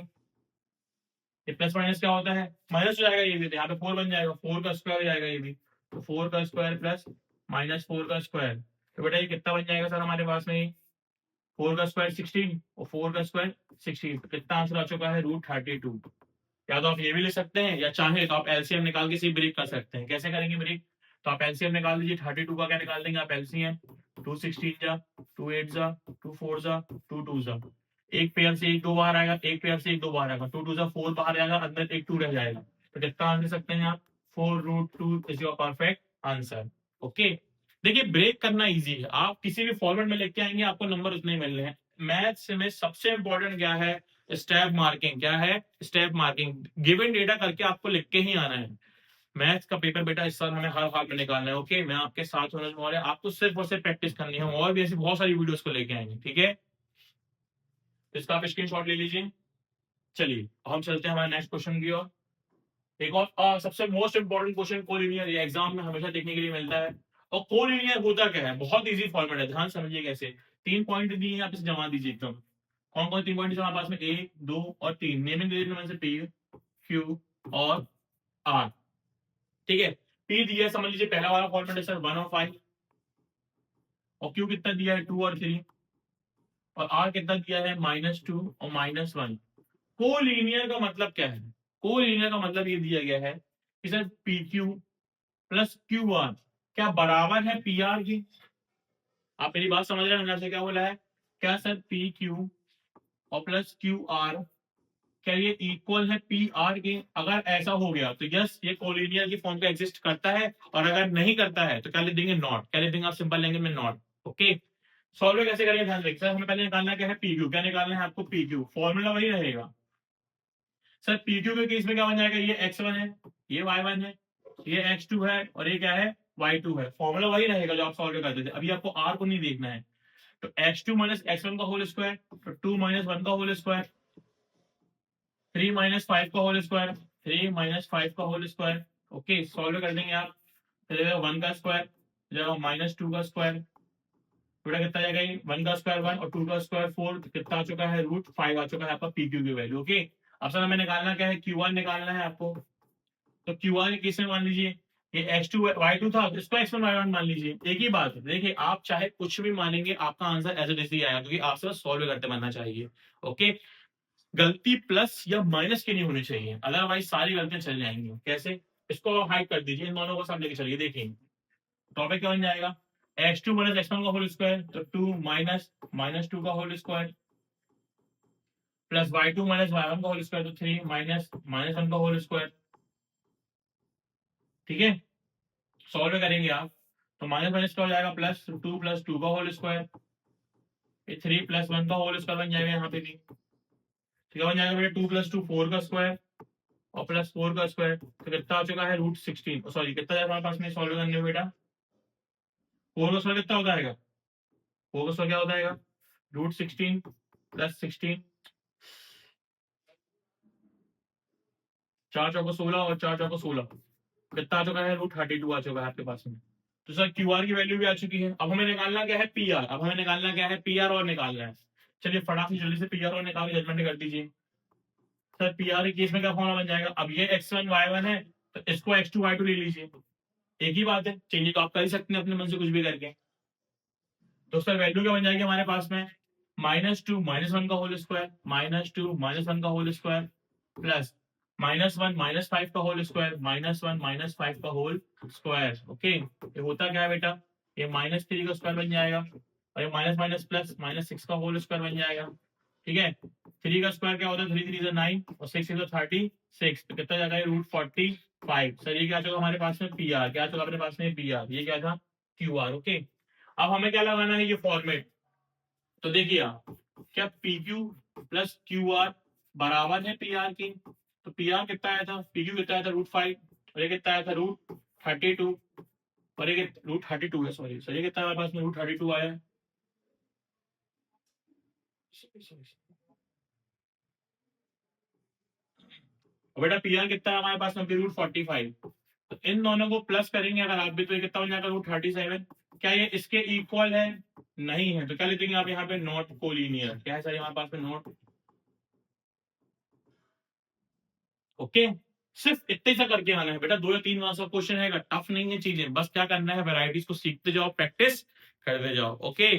ये प्लस माइनस क्या होता है, माइनस हो जाएगा ये भी, तो यहाँ पे 4 बन जाएगा, 4 का स्क्वायर हो जाएगा ये भी, तो 4 का स्क्वायर प्लस -4 का स्क्वायर। तो बेटा ये कितना बन जाएगा सर हमारे पास में, 4 का स्क्वायर 16 और 4 का स्क्वायर 16। तो कितना आंसर आ चुका है, √32। या तो आप ये भी लिख सकते हैं, या चाहे तो आप एलसीएम निकाल के ब्रेक कर सकते हैं। कैसे करेंगे ब्रेक, तो आप एलसीएम निकाल लीजिए, 32 का क्या निकाल देंगे आप एलसीएम, 2 16 जा, 2 8 जा, 2 4 जा, 2 2 जा। एक पेयर से एक 2 बाहर आएगा, एक पेयर से एक 2 बाहर आएगा, 2 2 जा 4 बाहर आएगा, अंदर एक 2 रह जाएगा। तो कितना आंसर सकते हैं आप, 4√2 is your perfect answer. Okay, देखिए ब्रेक करना इजी है, आप किसी भी फॉर्मेट में लेके आएंगे आपको नंबर उतने ही मिलने हैं। मैथ्स में सबसे इंपॉर्टेंट क्या है, स्टेप मार्किंग। क्या है, स्टेप मार्किंग। गिवन डेटा करके आपको लिख के ही आना है। मैथ्स का पेपर बेटा इस साल हमें हर हाल में निकालना है। ओके, मैं आपके साथ होने वाले, आपको सिर्फ और सिर्फ प्रैक्टिस करनी है, और भी ऐसी बहुत सारी वीडियोस को लेके आएंगे। ठीक है, तो इसका आप स्क्रीनशॉट ले लीजिए। चलिए हम चलते हैं हमारे नेक्स्ट क्वेश्चन की ओर। एक और सबसे मोस्ट इंपॉर्टेंट क्वेश्चन कोलिनियर, ये एग्जाम में हमेशा देखने के लिए मिलता है। और कोलिनियर होता क्या है, बहुत इजी फॉर्मेट है, ध्यान समझिए कैसे। 3 पॉइंट दिए हैं, आप इसे जमा दीजिए एकदम। कौन कौन 3 पॉइंट हमारे पास में, 1 2 और 3। नेमिंग दे देना से P Q और R। ठीक है, P दिया है, समझ लीजिए पहला वाला फॉर्मेट है सर 1 और 5, और Q कितना दिया है 2 और 3, और R कितना दिया है -2 और -1। कोलिनियर का मतलब क्या है, कोलिनियर का मतलब ये दिया गया है कि sir PQ plus Q R क्या बराबर है पी आर की? आप मेरी बात समझ रहे हैं? अंदर से क्या बोला है? क्या सर पी क्यू और प्लस क्यू आर क्या ये इक्वल है पी आर के? अगर ऐसा हो गया तो यस ये कोलिनियर की फॉर्म पे एग्जिस्ट करता है, और अगर नहीं करता है तो क्या लिख देंगे? नॉट। क्या लिख देंगे? आप सिंपल लैंग्वेज में नॉट। ओके, सॉल्व कैसे करेंगे ध्यान रखिए सर। हमें पहले निकालना क्या है? P Q. क्या निकालना है आपको? P Q. फॉर्मूला वही रहेगा सर। पी क्यू के केस में क्या बन जाएगा? ये एक्स वन है, ये वाई वन है, ये एक्स टू है, और ये क्या है? वाई टू है। फॉर्मूला वही रहेगा जो आप सॉल्व करते थे। अभी आपको आर को नहीं देखना है। तो X two minus X one का होल स्क्वायर, तो टू माइनस वन का होल स्क्वायर, 3 माइनस 5 का होल स्क्वायर, 3 माइनस 5 का होल स्क्वायर। ओके, सॉल्व कर देंगे आप। तो जाएगा 1 का स्क्वायर, जाएगा माइनस 2 का स्क्वायर, बेटा कितना जाएगा? ये 1 का स्क्वायर 1 और 2 का स्क्वायर 4, तो कितना आ चुका है? रूट 5 आ चुका है आपका पी क्यू की वैल्यू। ओके, अब सर हमें निकालना क्या है? क्यू आर निकालना है आपको। तो क्यू आर किस में मान लीजिए? ये एक्स टू वाई टू था, इसको एक्स वन वाई वन मान लीजिए। एक ही बात है, देखिए आप चाहे कुछ भी मानेंगे, आपका आंसर एज इट इज ही आएगा, क्योंकि आपसे बस सॉल्व करते बनना चाहिए। ओके, गलती प्लस या माइनस की नहीं होनी चाहिए, अदरवाइज सारी गलतियां चल जाएंगी। कैसे? इसको हाइड कर दीजिए, इन दोनों को साथ लेके चलिए। देखिए टॉपिक क्या बन जाएगा? X two minus X one का होल स्क्वायर, तो 2 माइनस माइनस 2 का whole square, plus Y two minus Y one का होल स्क्वायर, तो 3 माइनस माइनस 1 का होल स्क्वायर। ठीक है, सॉल्व करेंगे आप तो माइनस माइनस का हो जाएगा प्लस, 2 प्लस 2 का होल स्क्वायर, ये 3 प्लस 1 का होल स्क्वायर बन जाएगा यहाँ पे भी। ठीक है, बन जाएगा बेटा 2 प्लस 2 4 का स्क्वायर और प्लस 4 का स्क्वायर, तो कितना आ चुका है? रूट 16। सॉरी, कितना हमारे पास में सॉल्व करने में बेटा? 4 का स्क्वायर कितना होता है? 4 का स्क्वायर क्या होता है? रूट 16 प्लस 16, 4 चौको 16 और 4 चौको 16, कितना आ चुका है? रूट 32 आ चुका है आपके पास में। तो सर क्यू आर की वैल्यू भी आ चुकी है। अब हमें निकालना क्या है? P R. अब हमें निकालना क्या है? पी आर और निकालना है। चलिए फटाक से जल्दी से पी आर और निकाल के जजमेंट कर दीजिए। सर पी आर के केस में क्या फॉर्मूला बन जाएगा? अब ये एक्स वन वाई वन है, तो इसको एक्स टू वाई टू ले लीजिए। एक ही बात है, चेंज तो आप कर ही सकते हैं अपने मन से कुछ भी करके। तो सर वैल्यू क्या बन जाएगी हमारे पास में? माइनस टू माइनस वन का whole square, minus two minus one का whole square, plus minus one minus 5 का whole square, minus one minus 5 का होल स्क्वायर। ओके, ये होता क्या है बेटा? ये माइनस 3 का स्क्वायर बन जाएगा, और ये माइनस माइनस प्लस माइनस 6 का होल स्क्वायर बन जाएगा। ठीक है, 3 का स्क्वायर क्या होता है? 3 3 9 और 6 6 36, तो कितना जाता है? रूट 45। सर ये क्या चुका हमारे पास में? P R. क्या चुका अपने पास में? P R. ये क्या था? Q R. ओके, अब हमें क्या लगाना है? ये फॉर्मेट। तो देखिए आप, क्या P Q plus Q R बराबर है पी आर की? तो पी आर कितना आया था? पी क्यू कितना आया था? रूट 5, और ये कितना आया था? रूट 32, और ये रूट 32 है। सॉरी सर, ये कितना हमारे पास में? रूट 32 आया है। और बेटा पी आर कितना है हमारे पास में? रूट 45। तो इन दोनों को प्लस करेंगे अगर आप भी, तो ये कितना बन जाएगा? रूट 37। क्या ये इसके इक्वल है? नहीं है, तो क्या लिखेंगे आप यहाँ पे? Not collinear. क्या है सर हमारे पास में? नॉट। ओके, सिर्फ इतने सा करके आना है बेटा। 2 या 3 मार्क्स का क्वेश्चन है, टफ नहीं है चीजें। बस क्या करना है? वैरायटीज को सीखते जाओ, प्रैक्टिस करते जाओ। ओके,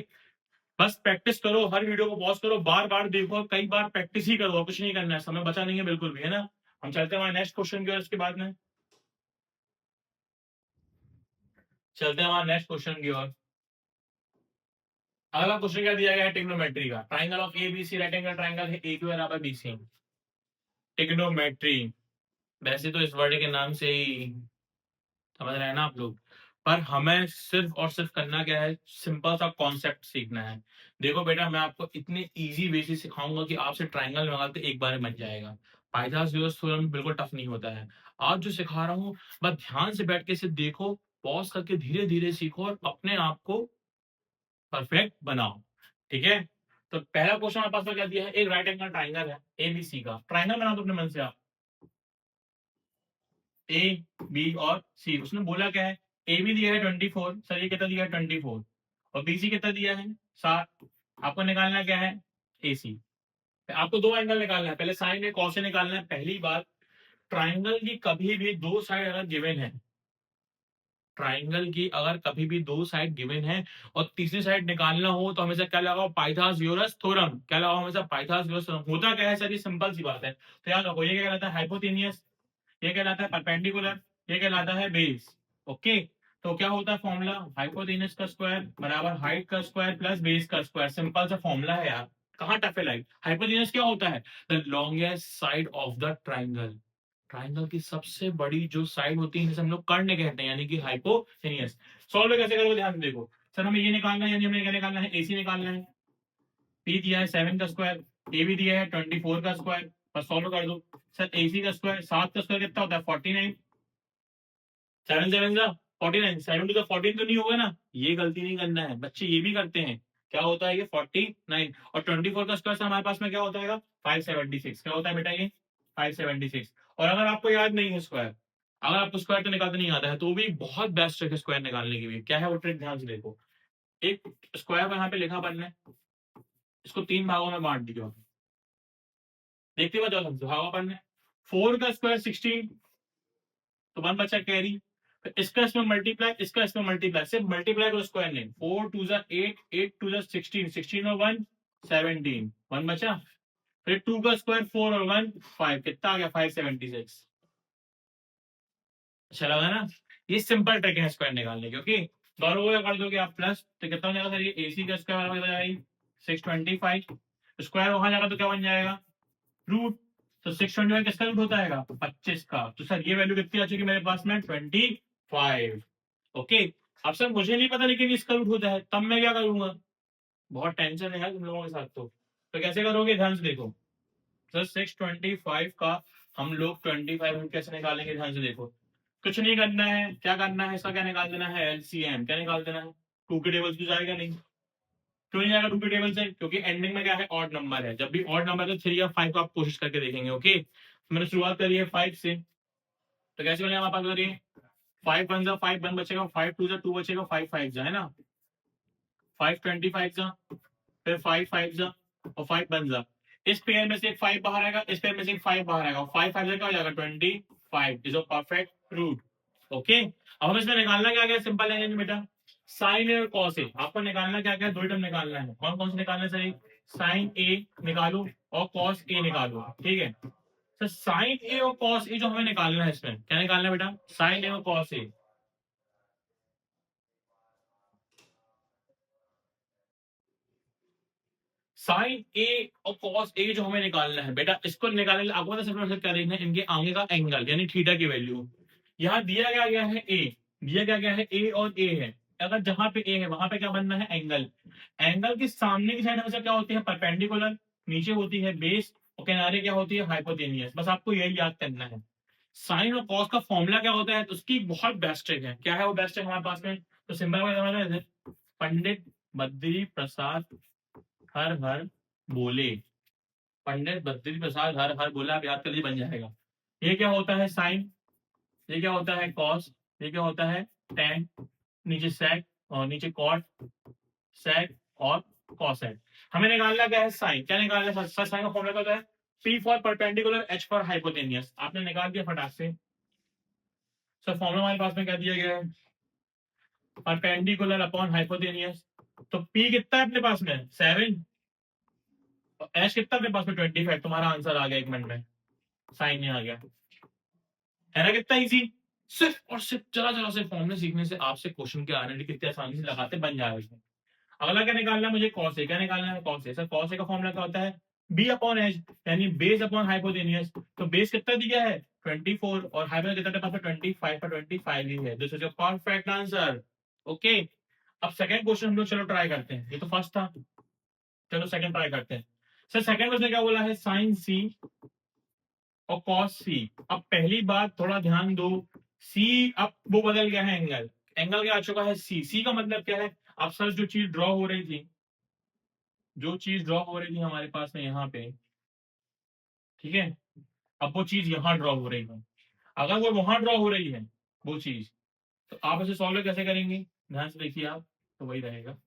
बस प्रैक्टिस करो, हर वीडियो को पॉज करो, बार बार देखो, कई बार प्रैक्टिस ही करो, कुछ नहीं करना है, समय बचा नहीं है बिल्कुल भी, है ना। हम चलते हैं हमारे नेक्स्ट क्वेश्चन की ओर। इसके बाद में चलते हैं हमारे नेक्स्ट क्वेश्चन की ओर। अगला क्वेश्चन क्या दिया गया है? ट्रिग्नोमेट्री का। Triangle of A B C, right angle triangle है, ए क्यू बराबर बी सी। ट्रिग्नोमेट्री, वैसे तो इस वर्ड के नाम से ही समझ रहे हैं ना आप लोग, पर हमें सिर्फ और सिर्फ करना क्या है? सिंपल सा कॉन्सेप्ट सीखना है। देखो बेटा, मैं आपको इतने इजी वे से सिखाऊंगा कि आपसे ट्राइंगल लगाते एक बार में बन जाएगा। पाइथागोरस थ्योरम बिल्कुल टफ नहीं होता है। आज जो सिखा रहा हूँ, बस ध्यान से बैठ के इसे देखो, पॉज करके धीरे धीरे सीखो और अपने आप को परफेक्ट बनाओ। ठीक है, तो पहला क्वेश्चन हमारे पास में क्या दिया है? एक राइट एंगल ट्राइंगल है एबीसी का। ट्राइंगल बना दो अपने मन से आप, ए बी और सी। उसने बोला क्या है? ए बी दिया है 24, सर ये कितना दिया है? 24, और बी सी कितना दिया है? 7। आपको निकालना क्या है? ए सी। आपको दो एंगल निकालना है, पहले साइन है कॉस से निकालना है। पहली बात, ट्राइंगल की कभी भी दो साइड अगर गिवन है, ट्राइंगल की अगर कभी भी दो साइड गिवन है और तीसरी साइड निकालना हो, तो हमेशा क्या लगाओ? Pythagoras theorem. क्या लगाओ? हमेशा पाइथागोरस थ्योरम। होता क्या है सर? ये सिंपल सी बात है, तो याद रखो, ये क्या कहलाता है? हाइपोटेनियस, ये कहलाता है परपेंडिकुलर, ये कहलाता है बेस। ओके, तो क्या होता है फॉर्मूला, हाइपोटेनस का स्क्वायर बराबर हाइट का स्क्वायर प्लस बेस का स्क्वायर, सिंपल सा फॉर्मूला है यार, कहाँ टफ है लाइक। हाइपोटेनस क्या होता है, the longest side of the triangle, triangle की सबसे बड़ी जो साइड होती है जिसे हम लोग कर्ण कहते हैं, यानी कि हाइपोटेनियस। सॉल्व कैसे करोगे ध्यान से देखो, सर हमें ये निकालना है, यानी हमें क्या निकालना है, एसी निकालना है। पी दिया है 7 का स्क्वायर, ए भी दिया है 24 का स्क्वायर, बस सॉल्व कर दो। सर एसी का स्क्वायर 7 का स्क्वायर कितना होता है 49, 7 7 जा 49, 7 टू द 14 तो नहीं होगा ना, ये गलती नहीं करना है बच्चे, ये भी करते हैं। क्या होता है ये 49, और 24 का स्क्वायर से हमारे पास में क्या होता है 576, क्या होता है बेटा ये 576। और अगर आपको याद नहीं है स्क्वायर, अगर आपको स्क्वायर तो निकालते नहीं आता है, तो भी बहुत बेस्ट ट्रिक है स्क्वायर निकालने की भी। क्या है वो ट्रिक, ध्यान से देखो। एक स्क्वायर यहाँ पे लिखा अपन ने, इसको 3 भागों में बांट दिया, देखते हुए चलो भागों अपन ने। 4 का स्क्वायर 16, तो 1 बचा कैरी, फिर इसका इसमें मल्टीप्लाई, इसका इसमें मल्टीप्लाई, सिर्फ मल्टीप्लाई करो स्क्वायर नहीं, 4 2 जा 8, 8 2 जा 16, 16 और 1 17, 1 बचा। फिर 2 का स्क्वायर 4 और 1 5, कितना आ गया 576। अच्छा लगा ना, ये सिंपल ट्रिक है स्क्वायर निकालने की। ओके, दोनों को कर दोगे आप प्लस, तो कितना हो जाएगा सर, ये एसी का स्क्वायर हो जाएगा 625, स्क्वायर वहां जाएगा तो क्या बन जाएगा रूट, तो 625 किसका रूट होता है 25 का, तो सर ये वैल्यू कितनी आ चुकी है मेरे पास में 25। ओके, अब सर मुझे नहीं पता लेकिन इसका रूट होता है, तब मैं क्या करूंगा, बहुत टेंशन है यार तुम लोगों के साथ। तो कैसे करोगे ध्यान से देखो, सर 625 का हम लोग 25 रूट कैसे निकालेंगे, ध्यान से देखो। कुछ नहीं करना है, क्या करना है, इसका क्या निकाल देना है एलसीएम, क्या निकाल देना है, टू के टेबल से जाएगा नहीं, क्यों नहीं जाएगा टू के टेबल से, क्योंकि एंडिंग में क्या है ऑड नंबर है, जब भी ऑड नंबर है तो 3 या 5 को आप कोशिश करके देखेंगे। ओके, मैंने शुरुआत करी है 5 से, तो कैसे बनेगा हमारे पास करिए, 5 1 जा 5 1 बचेगा, 5 2 जा 2 बचेगा, 5 5 जा है ना, 5 25 जा, फिर 5 5 जा और 5 1 जा, इस पेयर में से एक 5 बाहर आएगा, इस पेयर में से एक 5 बाहर आएगा, 5 5 क्या हो जाएगा 25 is a perfect root. Okay, अब हम इसमें निकालना क्या क्या सिंपल है बेटा, साइन ए और कॉस ए, आपको निकालना क्या क्या, दो टर्म निकालना है, कौन कौन से निकालना है सर, साइन ए निकालो और कॉस ए निकालो, ठीक है। सर साइन ए और कॉस ए जो हमें निकालना है, इसमें क्या निकालना है बेटा, साइन ए और कॉस ए। साइन ए और कॉस ए जो हमें निकालना है बेटा, इसको निकालने के लिए आपको पता है सबसे क्या देखना है, इनके आगे का एंगल यानी थीटा की वैल्यू। यहाँ दिया गया है ए, दिया गया है ए और ए है, अगर जहां पे ए है वहां पे क्या बनना है एंगल, एंगल की सामने की साइड हमेशा क्या होती है परपेंडिकुलर, नीचे होती है बेस, और किनारे क्या होती है हाइपोटेनियस, बस आपको यही याद करना है। साइन और कॉस का फॉर्मूला क्या होता है, तो उसकी बहुत बेस्ट ट्रिक है, क्या है वो बेस्ट ट्रिक हमारे पास में, तो सिंपल पंडित बद्री प्रसाद हर हर बोले, पंडित बद्री प्रसाद हर हर बोले, आप याद कर लीजिए बन जाएगा। ये क्या होता है साइन, ये क्या होता है कॉस, ये क्या होता है टेन, नीचे सेक और नीचे कॉट, सेक और कॉसेक। हमें निकालना क्या है साइन, क्या निकालना है साइन का फॉर्मूला क्या होता है, P for perpendicular H for hypotenuse, आपने निकाल दिया फटाक से। सर फॉर्मूला हमारे पास में क्या दिया गया है, परपेंडिकुलर अपॉन हाइपोटेनियस, तो पी कितना है अपने पास में 7, और एच कितना अपने पास में 25, तुम्हारा आंसर आ गया 1 मिनट में, साइन में आ गया, है ना कितना इजी। सिर्फ और सिर्फ जरा जरा से फॉर्मूले सीखने से आपसे क्वेश्चन के आने कितनी आसानी से लगाते बन जाएगा। अगला क्या निकालना है मुझे, कॉस ए, क्या निकालना है cos A, sir cos A का फॉर्मूला क्या होता है बी अपॉन एच, यानी बेस अपॉन हाइपोटेनियस, तो बेस कितना दिया है 24 और हाइपोटेनियस कितना पास 25 पर 25 ही है, this is your perfect answer. Okay, अब सेकंड क्वेश्चन हम लोग चलो ट्राई करते हैं, ये तो फर्स्ट था, चलो सेकंड ट्राई करते हैं। सर सेकंड क्वेश्चन क्या बोला है, साइन सी और कॉस सी। अब पहली बात थोड़ा ध्यान दो, सी अब वो बदल गया है एंगल, एंगल क्या आ चुका है सी, सी का मतलब क्या है, अब सर जो चीज ड्रॉ हो रही थी, जो चीज ड्रॉ हो रही थी हमारे पास में यहाँ पे, ठीक है, अब वो चीज यहाँ ड्रॉ हो रही है, अगर वो वहां ड्रॉ हो रही है वो चीज, तो आप इसे सॉल्व कैसे करेंगे, ध्यान से देखिए आप, तो वही रहेगा,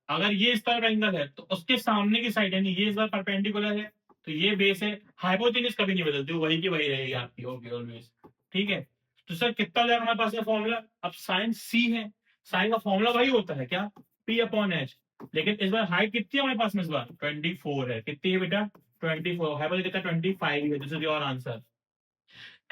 अगर ये इस तरह का एंगल है तो उसके सामने की साइड यानी ये इस बार परपेंडिकुलर है, तो ये बेस है, हाइपोटेन्यूज कभी नहीं बदलती, वही की वही रहेगी आपकी, ओके ऑलवेज, ठीक है। तो सर कितना हो जाएगा हमारे पास फॉर्मूला, अब साइन सी है, साइन का फॉर्मूला वही होता है क्या पी अपॉन एच, लेकिन इस बार हाइट कितनी है हमारे पास में, इस बार 24 है, कितनी है बेटा 24, हाइपोटेन्यूज कितना 25 है, this is your answer.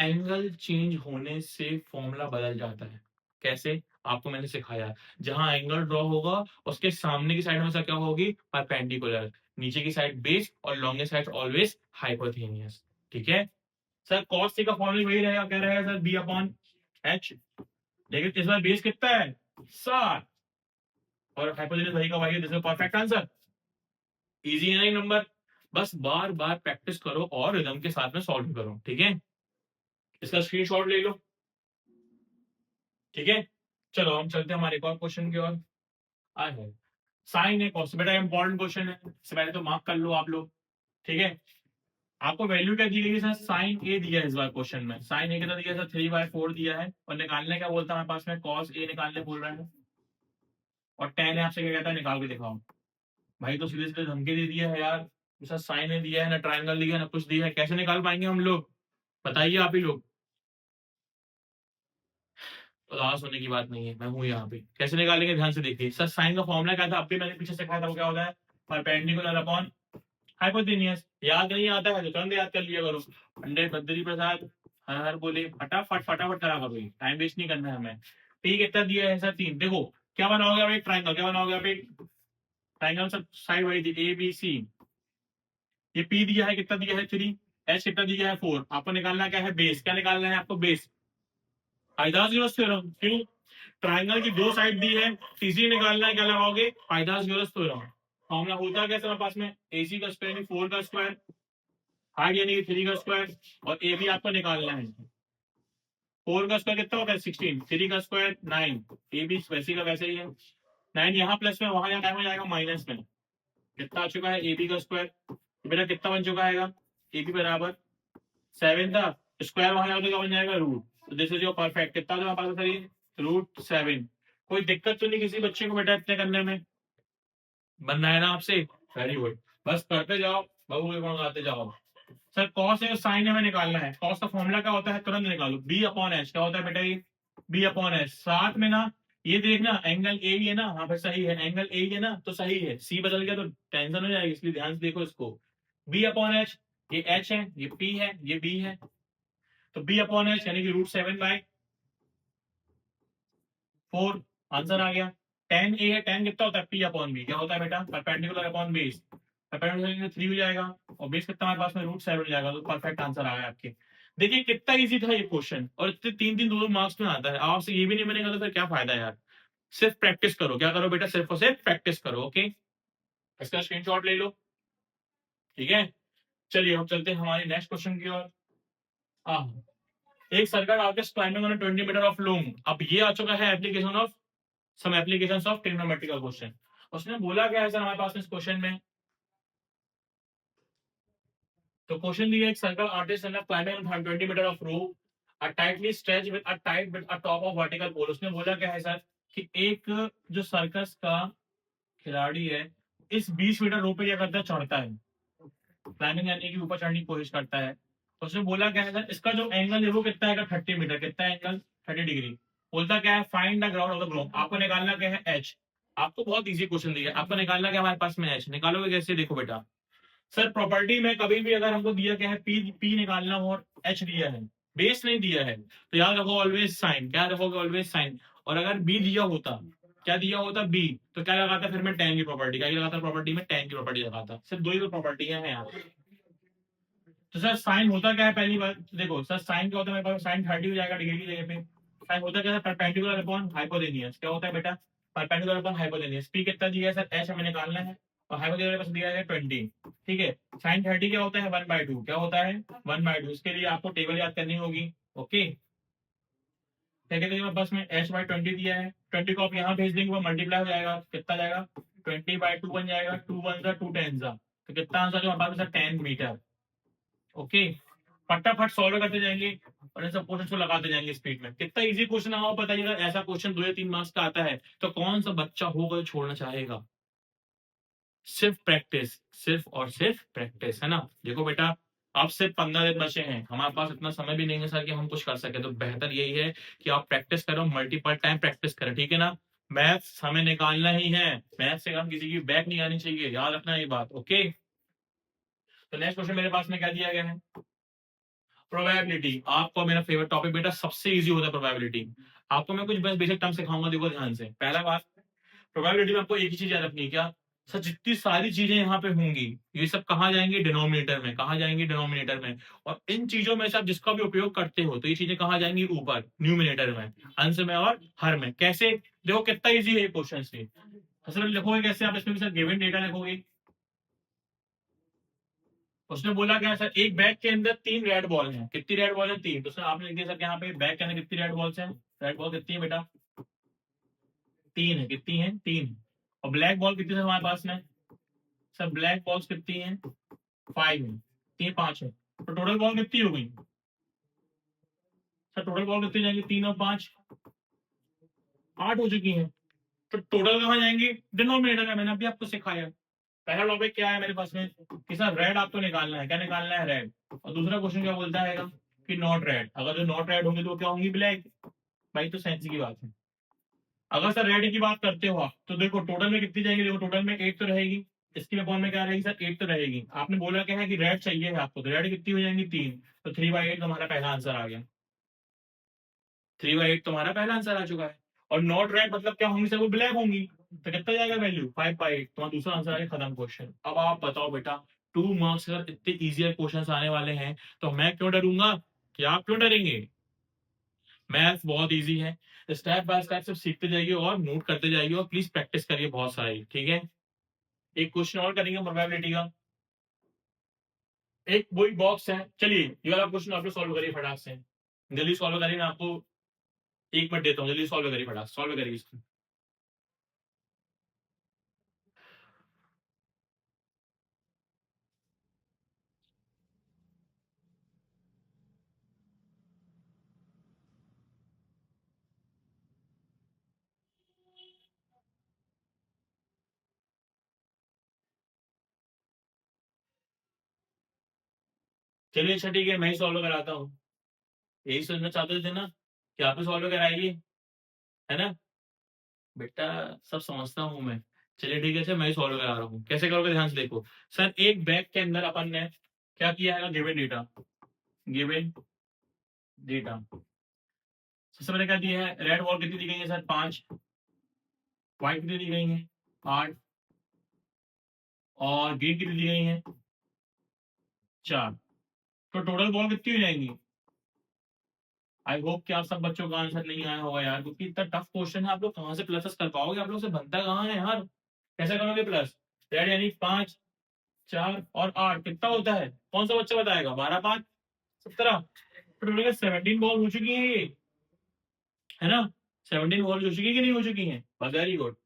Angle change होने से फॉर्मूला बदल जाता है। कैसे? आपको मैंने सिखाया। जहां एंगल ड्रॉ होगा उसके सामने की साइड हमेशा क्या होगी? परपेंडिकुलर। नीचे की साइड बेस और लॉन्गेस्ट साइड ऑलवेज हाइपोथेनियस। ठीक है सर, cos c का फॉर्मूला वही रहेगा, क्या रहेगा सर? b upon h। लेकिन इस बार बेस कितना है? 7 और हाइपोथेनियस वही का वही है। This is perfect answer. Easy है ना ये नंबर? बस बार बार प्रैक्टिस करो और रिदम के साथ में सॉल्व करो। ठीक है, इसका स्क्रीनशॉट ले लो। ठीक है, चलो हम चलते हैं हमारे एक और क्वेश्चन की ओर। आ है साइन है कॉस, बेटा इंपॉर्टेंट क्वेश्चन है, इससे पहले तो मार्क कर लो आप लोग। ठीक है, आपको वैल्यू क्या दी गई है सर? साइन ए दिया है इस बार क्वेश्चन में। साइन ए कितना दिया है सर? 3/4 दिया है। और निकालने क्या बोलता है हमारे पास में? कॉस ए निकालने बोल रहा है। और टेन है, आपसे क्या कहता है? निकाल के दिखाओ। भाई तो सीधे सीधे धमकी दे दिया है यार। सर साइन ए दिया है ना, ट्राइंगल दिया है ना, कुछ दिया है, कैसे निकाल पाएंगे हम लोग? बताइए आप ही लोग। उदास होने की बात नहीं है, मैं हूं यहाँ पे। कैसे निकालेंगे ध्यान से देखिए। सर साइन का फॉर्मूला क्या था? अब भी मैंने पीछे सिखाया था, वो क्या होता है? Perpendicular upon hypotenuse. याद नहीं आता है तो तुरंत याद कर लिया करो। पंडित बद्री प्रसाद हर हर बोले, फटाफट फटाफट करा करो, टाइम वेस्ट नहीं करना है हमें। ठीक, कितना दिया है सर? 3। देखो क्या बनाओगे आप? एक ट्राइंगल। क्या बनाओगे आप? एक triangle sir, side wise A B C. ये पी दिया है, कितना दिया है? 3। एच कितना दिया है? 4। आपको निकालना क्या है? बेस। क्या निकालना है आपको? बेस। Pythagoras theorem. क्यों? ट्राइंगल की दो साइड दी है, तीसरी निकालना है, क्या लगाओगे? Pythagoras theorem. फॉर्मूला होता कैसे हमारे पास में? AC का स्क्वायर यानी 4 का स्क्वायर, हाइट यानी कि 3 का स्क्वायर, और ए भी आपको निकालना है। 4 का स्क्वायर कितना होता है? 16। 3 का स्क्वायर 9। ए भी वैसे का वैसे ही है। 9 यहाँ प्लस में, वहां क्या हो जाएगा? माइनस में। कितना आ चुका है? ए बी का स्क्वायर। तो बेटा कितना बन चुका है? ए बी बराबर 7 था, स्क्वायर वहां जाओ तो क्या बन जाएगा? रूट। तो दिस इज योर परफेक्ट। कितना जो हमारे पास है? √7। कोई दिक्कत तो नहीं किसी बच्चे को बेटा इतने करने में? बनना है ना आपसे? वेरी गुड, बस करते जाओ, बहू के गुण गाते जाओ। सर कॉस है और साइन हमें निकालना है। कॉस का फॉर्मूला क्या होता है? तुरंत निकालो। B upon H. क्या होता है बेटा ये? B upon H. साथ में ना ये देखना, एंगल ए ही है ना? हाँ भाई सही है, एंगल ए ही है ना, तो सही है। सी बदल गया तो टेंशन हो जाएगी, इसलिए ध्यान से देखो इसको। बी अपॉन एच, ये एच है, ये पी है, ये बी है। तो बी अपॉन एच यानी कि √7/4। आंसर आ गया। टेन ए है, टेन कितना होता है? P upon B. क्या होता है बेटा? Perpendicular upon base. परपेंडिकुलर 3 हो जाएगा, और बेस कितना हमारे पास में? √7 हो जाएगा। तो परफेक्ट आंसर आ गया आपके। देखिए कितना इजी था ये क्वेश्चन, और इतने 3-3 2-2 मार्क्स में आता है। आपसे ये भी नहीं बनेगा तो फिर क्या फायदा यार? सिर्फ प्रैक्टिस करो। क्या करो बेटा? सिर्फ और सिर्फ प्रैक्टिस करो। ओके, इसका स्क्रीनशॉट ले लो। ठीक है, चलिए हम चलते हैं हमारे नेक्स्ट क्वेश्चन की ओर। हाँ, एक circle artist climbing on 20 meter of loom. अब ये आ चुका है application of some applications of trigonometrical question. उसने बोला क्या है सर हमारे पास में इस क्वेश्चन में? तो क्वेश्चन दिया, एक circle artist and climbing on 20 meter of rope a tightly stretch with a tight with a top of vertical pole. उसने बोला क्या है सर कि एक जो सर्कस का खिलाड़ी है इस 20 मीटर रोप पे क्या करता है? चढ़ता है। क्लाइंबिंग यानी कि ऊपर चढ़ने की कोशिश करता है। तो उसने बोला क्या है सर, इसका जो एंगल है वो कितना है? 30 मीटर। कितना एंगल? 30 डिग्री। बोलता क्या है? Find the ground of the globe. आपको निकालना क्या है? एच। आपको बहुत इजी क्वेश्चन दिया है, आपको निकालना क्या हमारे पास में? एच। निकालोगे कैसे? देखो बेटा, सर प्रॉपर्टी में कभी भी अगर हमको दिया क्या है? पी पी निकालना हो और एच दिया है, बेस नहीं दिया है, तो याद रखो ऑलवेज साइन। क्या रखोगे? Always sine. और अगर बी दिया होता, क्या दिया होता? बी, तो क्या लगाता? फिर मैं टैन की प्रॉपर्टी। क्या लगाता? प्रॉपर्टी में टैन की प्रॉपर्टी लगाता। सिर्फ दो ही तो प्रॉपर्टियां हैं यहाँ। तो सर साइन होता क्या है? पहली बात तो देखो सर, साइन क्या होता है? मेरे पास साइन 30 हो जाएगा डिग्री की जगह पे। साइन होता क्या है? Perpendicular upon hypotenuse. क्या होता है बेटा? Perpendicular upon hypotenuse. पी कितना दिया है सर? एच हमें निकालना है, और हाइपोटेनियस पास दिया है 20। ठीक है, साइन 30 क्या होता है? 1/2। क्या होता है? 1/2। इसके लिए आपको टेबल याद करनी होगी। ओके, क्या कहते हैं? बस में h/20 दिया है, 20 को आप यहाँ भेज देंगे, वो मल्टीप्लाई हो जाएगा। कितना जाएगा? 20/2 बन जाएगा। 2 1 जा 2 10 जा, तो कितना आंसर जो हमारे पास 10 मीटर। ओके, फटाफट सॉल्व करते जाएंगे और इन सब क्वेश्चन को लगाते जाएंगे स्पीड में। कितना इजी क्वेश्चन है, बताइएगा। ऐसा क्वेश्चन 2 या 3 मार्क्स का आता है तो कौन सा बच्चा होगा जो छोड़ना चाहेगा? सिर्फ प्रैक्टिस, सिर्फ और सिर्फ प्रैक्टिस, है ना? देखो बेटा, अब सिर्फ 15 दिन बचे हैं, हमारे पास इतना समय भी नहीं है सर कि हम कुछ कर सके। तो बेहतर यही है कि आप प्रैक्टिस करो, मल्टीपल टाइम प्रैक्टिस करें। ठीक है ना? मैथ्स हमें निकालना ही है, मैथ्स से हम किसी की बैक नहीं आनी चाहिए, याद रखना ये बात। ओके, तो नेक्स्ट क्वेश्चन मेरे पास में क्या दिया गया है? प्रोबेबिलिटी आपको मेरा फेवरेट टॉपिक बेटा, सबसे इजी होता है प्रोबेबिलिटी। आपको मैं कुछ बस बेसिक टर्म सिखाऊंगा, देखो ध्यान से। पहला बात, प्रोबेबिलिटी में आपको एक ही चीज याद रखनी है, क्या सर, जितनी सारी चीजें यहाँ पे होंगी ये सब कहाँ जाएंगी, डिनोमिनेटर में। कहाँ जाएंगी, डिनोमिनेटर में। और इन चीजों में से आप जिसका भी उपयोग करते हो तो ये चीजें कहाँ जाएंगी, ऊपर न्यूमिनेटर में, अंश में और हर में। कैसे, देखो कितना इजी है क्वेश्चन से। असल लिखोगे कैसे आप इसमें, सर गिवन डेटा लिखोगे। उसने बोला क्या सर, एक बैग के अंदर 3 रेड बॉल हैं। कितनी रेड बॉल है, 3। तो सर आपने लिख दिया सर यहाँ पे बैग के अंदर कितनी रेड बॉल्स हैं। रेड बॉल कितनी है बेटा, 3 है। कितनी है, 3। और ब्लैक बॉल कितनी है हमारे पास में, सर ब्लैक बॉल्स कितनी है, 5 है। 3 5 है, तो टोटल बॉल कितनी हो गई, सर टोटल बॉल कितनी जाएंगी, 3 और 5 8 हो चुकी है। तो टोटल कहाँ जाएंगी, डिनोमिनेटर में। मैंने अभी आपको सिखाया। पहला टॉपिक क्या है मेरे पास में कि सर रेड आपको निकालना है। क्या निकालना है, रेड। और दूसरा क्वेश्चन क्या बोलता है कि नॉट रेड। अगर जो नॉट रेड होंगी तो वो क्या होंगी, ब्लैक। भाई तो सेंस की बात है। अगर सर रेड की बात करते हो आप, तो देखो टोटल में कितनी जाएगी, देखो टोटल में 8 तो रहेगी। इसकी अपॉन में क्या रहेगी सर, 8 तो रहेगी। आपने बोला क्या है कि रेड चाहिए है आपको, तो रेड कितनी हो जाएंगी, 3। तो 3/8 तुम्हारा पहला आंसर आ गया। 3/8 तुम्हारा पहला आंसर आ चुका है। और नॉट रेड मतलब क्या होंगी सर, वो ब्लैक होंगी। तो कितना जाएगा वैल्यू, 5/8। तुम्हारा दूसरा आंसर आ गया, खत्म क्वेश्चन। अब आप बताओ बेटा, 2 मार्क्स अगर इतने इजियर क्वेश्चन आने वाले हैं तो मैं क्यों डरूंगा, कि आप क्यों डरेंगे। मैथ्स बहुत इजी है, स्टेप बाय स्टेप सब सीखते जाइए और नोट करते जाइए, और प्लीज प्रैक्टिस करिए बहुत सारी, ठीक है। एक क्वेश्चन और करेंगे प्रोबेबिलिटी का। एक वही बॉक्स है, चलिए ये वाला क्वेश्चन आप लोग सॉल्व करिए फटाक से। जल्दी सॉल्व करिए, मैं आपको 1 मिनट देता हूँ, जल्दी सॉल्व करिए, फटाक सॉल्व करिए इसको। चलिए अच्छा ठीक है, मैं ही सॉल्व कराता हूँ। यही सुनना चाहते थे ना, कि आप ही सॉल्व कराइए, है ना। बेटा सब समझता हूँ मैं। चलिए ठीक है, अच्छा मैं ही सॉल्व करा रहा हूँ। कैसे करोगे, ध्यान से देखो। सर एक बैग के अंदर अपन ने क्या किया है, गिवन डेटा। गिवन डेटा, सबसे मैंने क्या दिया है, रेड बॉल कितनी दी गई है सर, 5। व्हाइट कितनी दी गई है, 8। और ग्रीन कितनी दी गई है, 4। तो टोटल बॉल कितनी हो जाएंगी। आई होप कि आप सब बच्चों का आंसर नहीं आया होगा यार, क्योंकि इतना टफ क्वेश्चन है। आप लोग कहाँ से प्लस कर पाओगे, आप लोग से बनता कहाँ है यार। कैसे करोगे प्लस, रेड यानी 5 4 और 8 कितना होता है, कौन सा बच्चा बताएगा, 12 5 17। तो टोटल 17 बॉल हो चुकी है ये, है ना। 17 बॉल हो चुकी है कि नहीं हो चुकी है, बस वेरी गुड।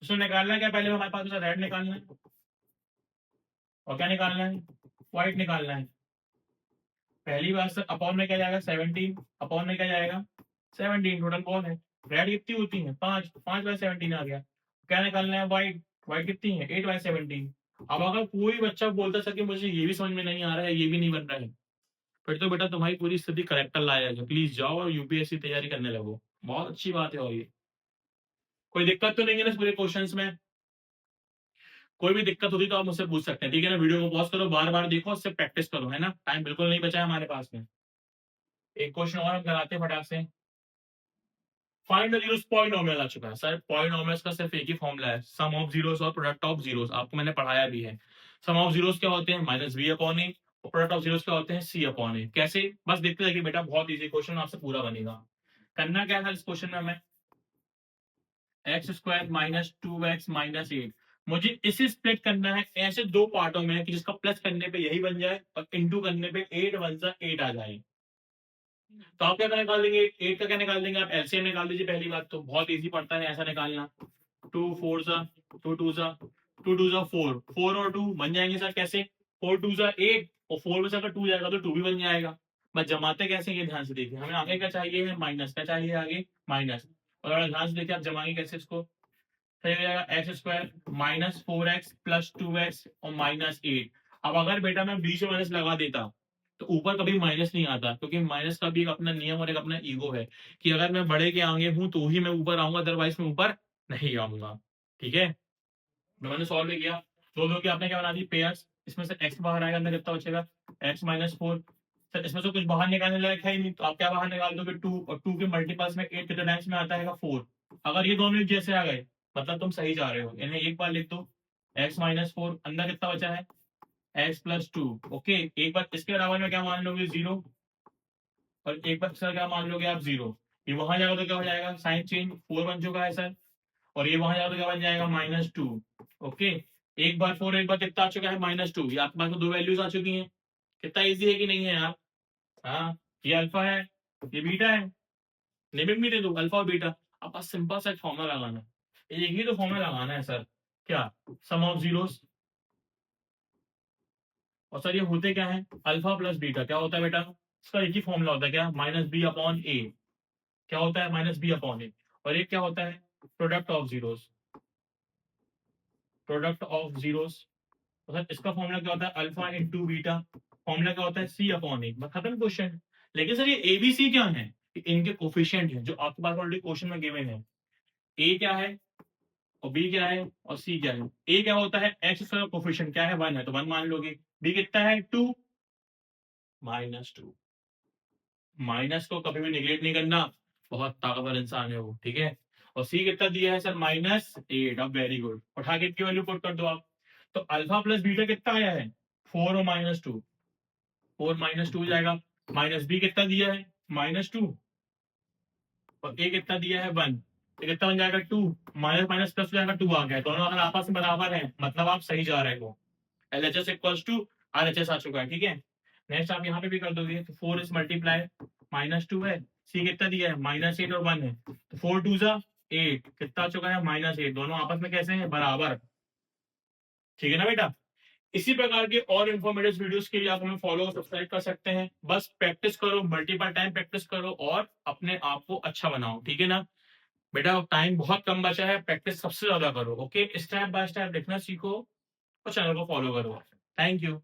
उसमें निकालना है क्या, पहले हमारे पास रेड निकालना है, और क्या निकालना है, व्हाइट निकालना है। पहली बात सर, अपॉन में क्या जाएगा, 17। अपॉन में क्या जाएगा, 17। टोटल बॉल है, रेड कितनी होती है, 5। 5/17 आ गया। क्या निकालना है, व्हाइट। व्हाइट कितनी है, 8/17। अब अगर कोई बच्चा बोलता सर कि मुझे ये भी समझ में नहीं आ रहा है, ये भी नहीं बन रहा है, फिर तो बेटा तुम्हारी पूरी स्थिति करेक्टर लाया है। प्लीज जाओ और यूपीएससी तैयारी करने लगो, बहुत अच्छी बात है। और ये कोई दिक्कत तो नहीं है ना इस पूरे क्वेश्चंस में। कोई भी दिक्कत होती तो आप मुझसे पूछ सकते हैं, ठीक है ना। वीडियो को पॉज करो, बार बार देखो, उससे प्रैक्टिस करो, है ना। टाइम बिल्कुल नहीं बचा है हमारे पास में। एक क्वेश्चन और हम कराते हैं फटाक से। फाइंड द जीरोस पॉलिनोमियल आ चुका है सर। पॉलिनोमियल्स का सिर्फ एक ही फॉर्मूला है, सम ऑफ जीरोस और प्रोडक्ट ऑफ जीरोस। आपको मैंने पढ़ाया भी है। सम ऑफ जीरोस क्या होते हैं, -b/a, और प्रोडक्ट ऑफ जीरोस क्या होते हैं, c/a। कैसे, बस देखते जाइए बेटा, बहुत इजी क्वेश्चन आपसे पूरा बनेगा। करना क्या है इस क्वेश्चन में हमें, x² - 2x - 8। मुझे इसे स्प्लिट करना है ऐसे दो पार्टों में कि जिसका प्लस करने पे यही बन जाए और इंटू करने पे 8 1 8 आ जाए। तो आप क्या निकाल देंगे, 8 का क्या निकाल देंगे आप, एलसीएम निकाल दीजिए। पहली बात तो बहुत इजी पड़ता है ऐसा निकालना। 2 4 सा 2 2 सा 2 2 सा 4, 4 और 2 बन जाएंगे सर कैसे, 4 2 सा 8, और 4 में से अगर 2 जाएगा तो 2 भी बन जाएगा। बस जमाते कैसे, ये ध्यान से देखिए। हमें आगे क्या चाहिए है, माइनस। क्या चाहिए आगे, माइनस। और अगर ध्यान से देखिए आप जमाएंगे कैसे इसको, सही हो जाएगा, x² - 4x + 2x और -8। अब अगर बेटा मैं बीच में माइनस लगा देता तो ऊपर कभी माइनस नहीं आता, क्योंकि माइनस का भी एक अपना नियम और एक अपना ईगो है, कि अगर मैं बड़े के आगे हूं तो ही मैं ऊपर आऊंगा, अदरवाइज मैं ऊपर नहीं आऊंगा। ठीक है, तो मैंने सॉल्व किया। दो दो की आपने क्या बना दी, पेयर्स। इसमें से x बाहर आएगा, अंदर कितना बचेगा, x - 4 सर इसमें से कुछ बाहर निकालने लायक है ही नहीं, तो आप क्या बाहर निकाल दोगे 2, और 2 के मल्टीपल्स में 8 कितने टाइम्स में आता है 4। अगर ये दोनों एक जैसे आ गए मतलब तुम सही जा रहे हो, इन्हें एक बार लिख दो, x माइनस 4, अंदर कितना बचा है x प्लस 2। ओके, एक बार इसके बराबर में क्या मान लोगे 0, और एक बार सर क्या मान लोगे आप 0। ये वहां जाएगा तो क्या हो जाएगा, साइन चेंज 4 बन चुका है सर, और ये वहां जाएगा तो क्या बन जाएगा -2। ओके, एक बार 4 एक बार कितना आ चुका है -2, ये आपके पास तो दो वैल्यूज आ चुकी हैं। कितना इजी है कि नहीं है यार। हाँ, ये अल्फा है, ये बीटा है, नेमिंग भी दे दो अल्फा और बीटा। अब बस सिंपल सा एक फॉर्मूला लगाना है, एक ही तो फॉर्मूला लगाना है सर, क्या, सम ऑफ जीरोस। और सर ये होते क्या है, अल्फा प्लस बीटा क्या होता है बेटा, इसका एक ही फॉर्मूला होता है, क्या, -b/a। क्या होता है, -b/a। और एक क्या होता है, product of zeros, product of zeros. तो सर इसका फॉर्मूला क्या होता है, अल्फा इंटू बीटा, फॉर्मूला क्या होता है c/a। बस खत्म क्वेश्चन। लेकिन सर ये ए बी सी क्या है, इनके कोफिशिएंट है जो आपके पास ऑलरेडी क्वेश्चन में गिवन है। ए क्या है और बी क्या है और सी क्या है। ए क्या होता है, एक्स का कोफिशिएंट क्या है 1 है तो 1 मान लोगे। बी कितना है 2, -2। माइनस को कभी भी निगलेक्ट नहीं करना, बहुत ताकतवर इंसान है वो, ठीक है। और सी कितना दिया है सर -8। अब वेरी गुड, उठा के इसकी वैल्यू पुट कर दो आप। तो अल्फा प्लस बीटा कितना आया है 4 और -2, 4 -2 हो जाएगा। माइनस बी कितना दिया है -2, और ए कितना दिया है 1, तो कितना बन जाएगा 2, माइनस माइनस प्लस हो जाएगा 2 आ गया। दोनों अगर आपस में बराबर है मतलब आप सही जा रहे हो। LHS इक्वल्स टू RHS आ चुका है, ठीक है। नेक्स्ट आप यहाँ पे भी कर दोगे, तो 4 इज मल्टीप्लाई -2 है, सी कितना दिया है -8 और 1 है, तो 4 2 जा 8, कितना आ चुका है -8। दोनों आपस में कैसे हैं, बराबर, ठीक है ना बेटा। इसी प्रकार के और इन्फॉर्मेटिव वीडियोस के लिए आप हमें फॉलो सब्सक्राइब कर सकते हैं। बस प्रैक्टिस करो, मल्टीपल टाइम प्रैक्टिस करो और अपने आप को अच्छा बनाओ, ठीक है ना बेटा। टाइम बहुत कम बचा है, प्रैक्टिस सबसे ज्यादा करो। ओके, स्टेप बाय स्टेप लिखना सीखो और चैनल को फॉलो करो। Thank you.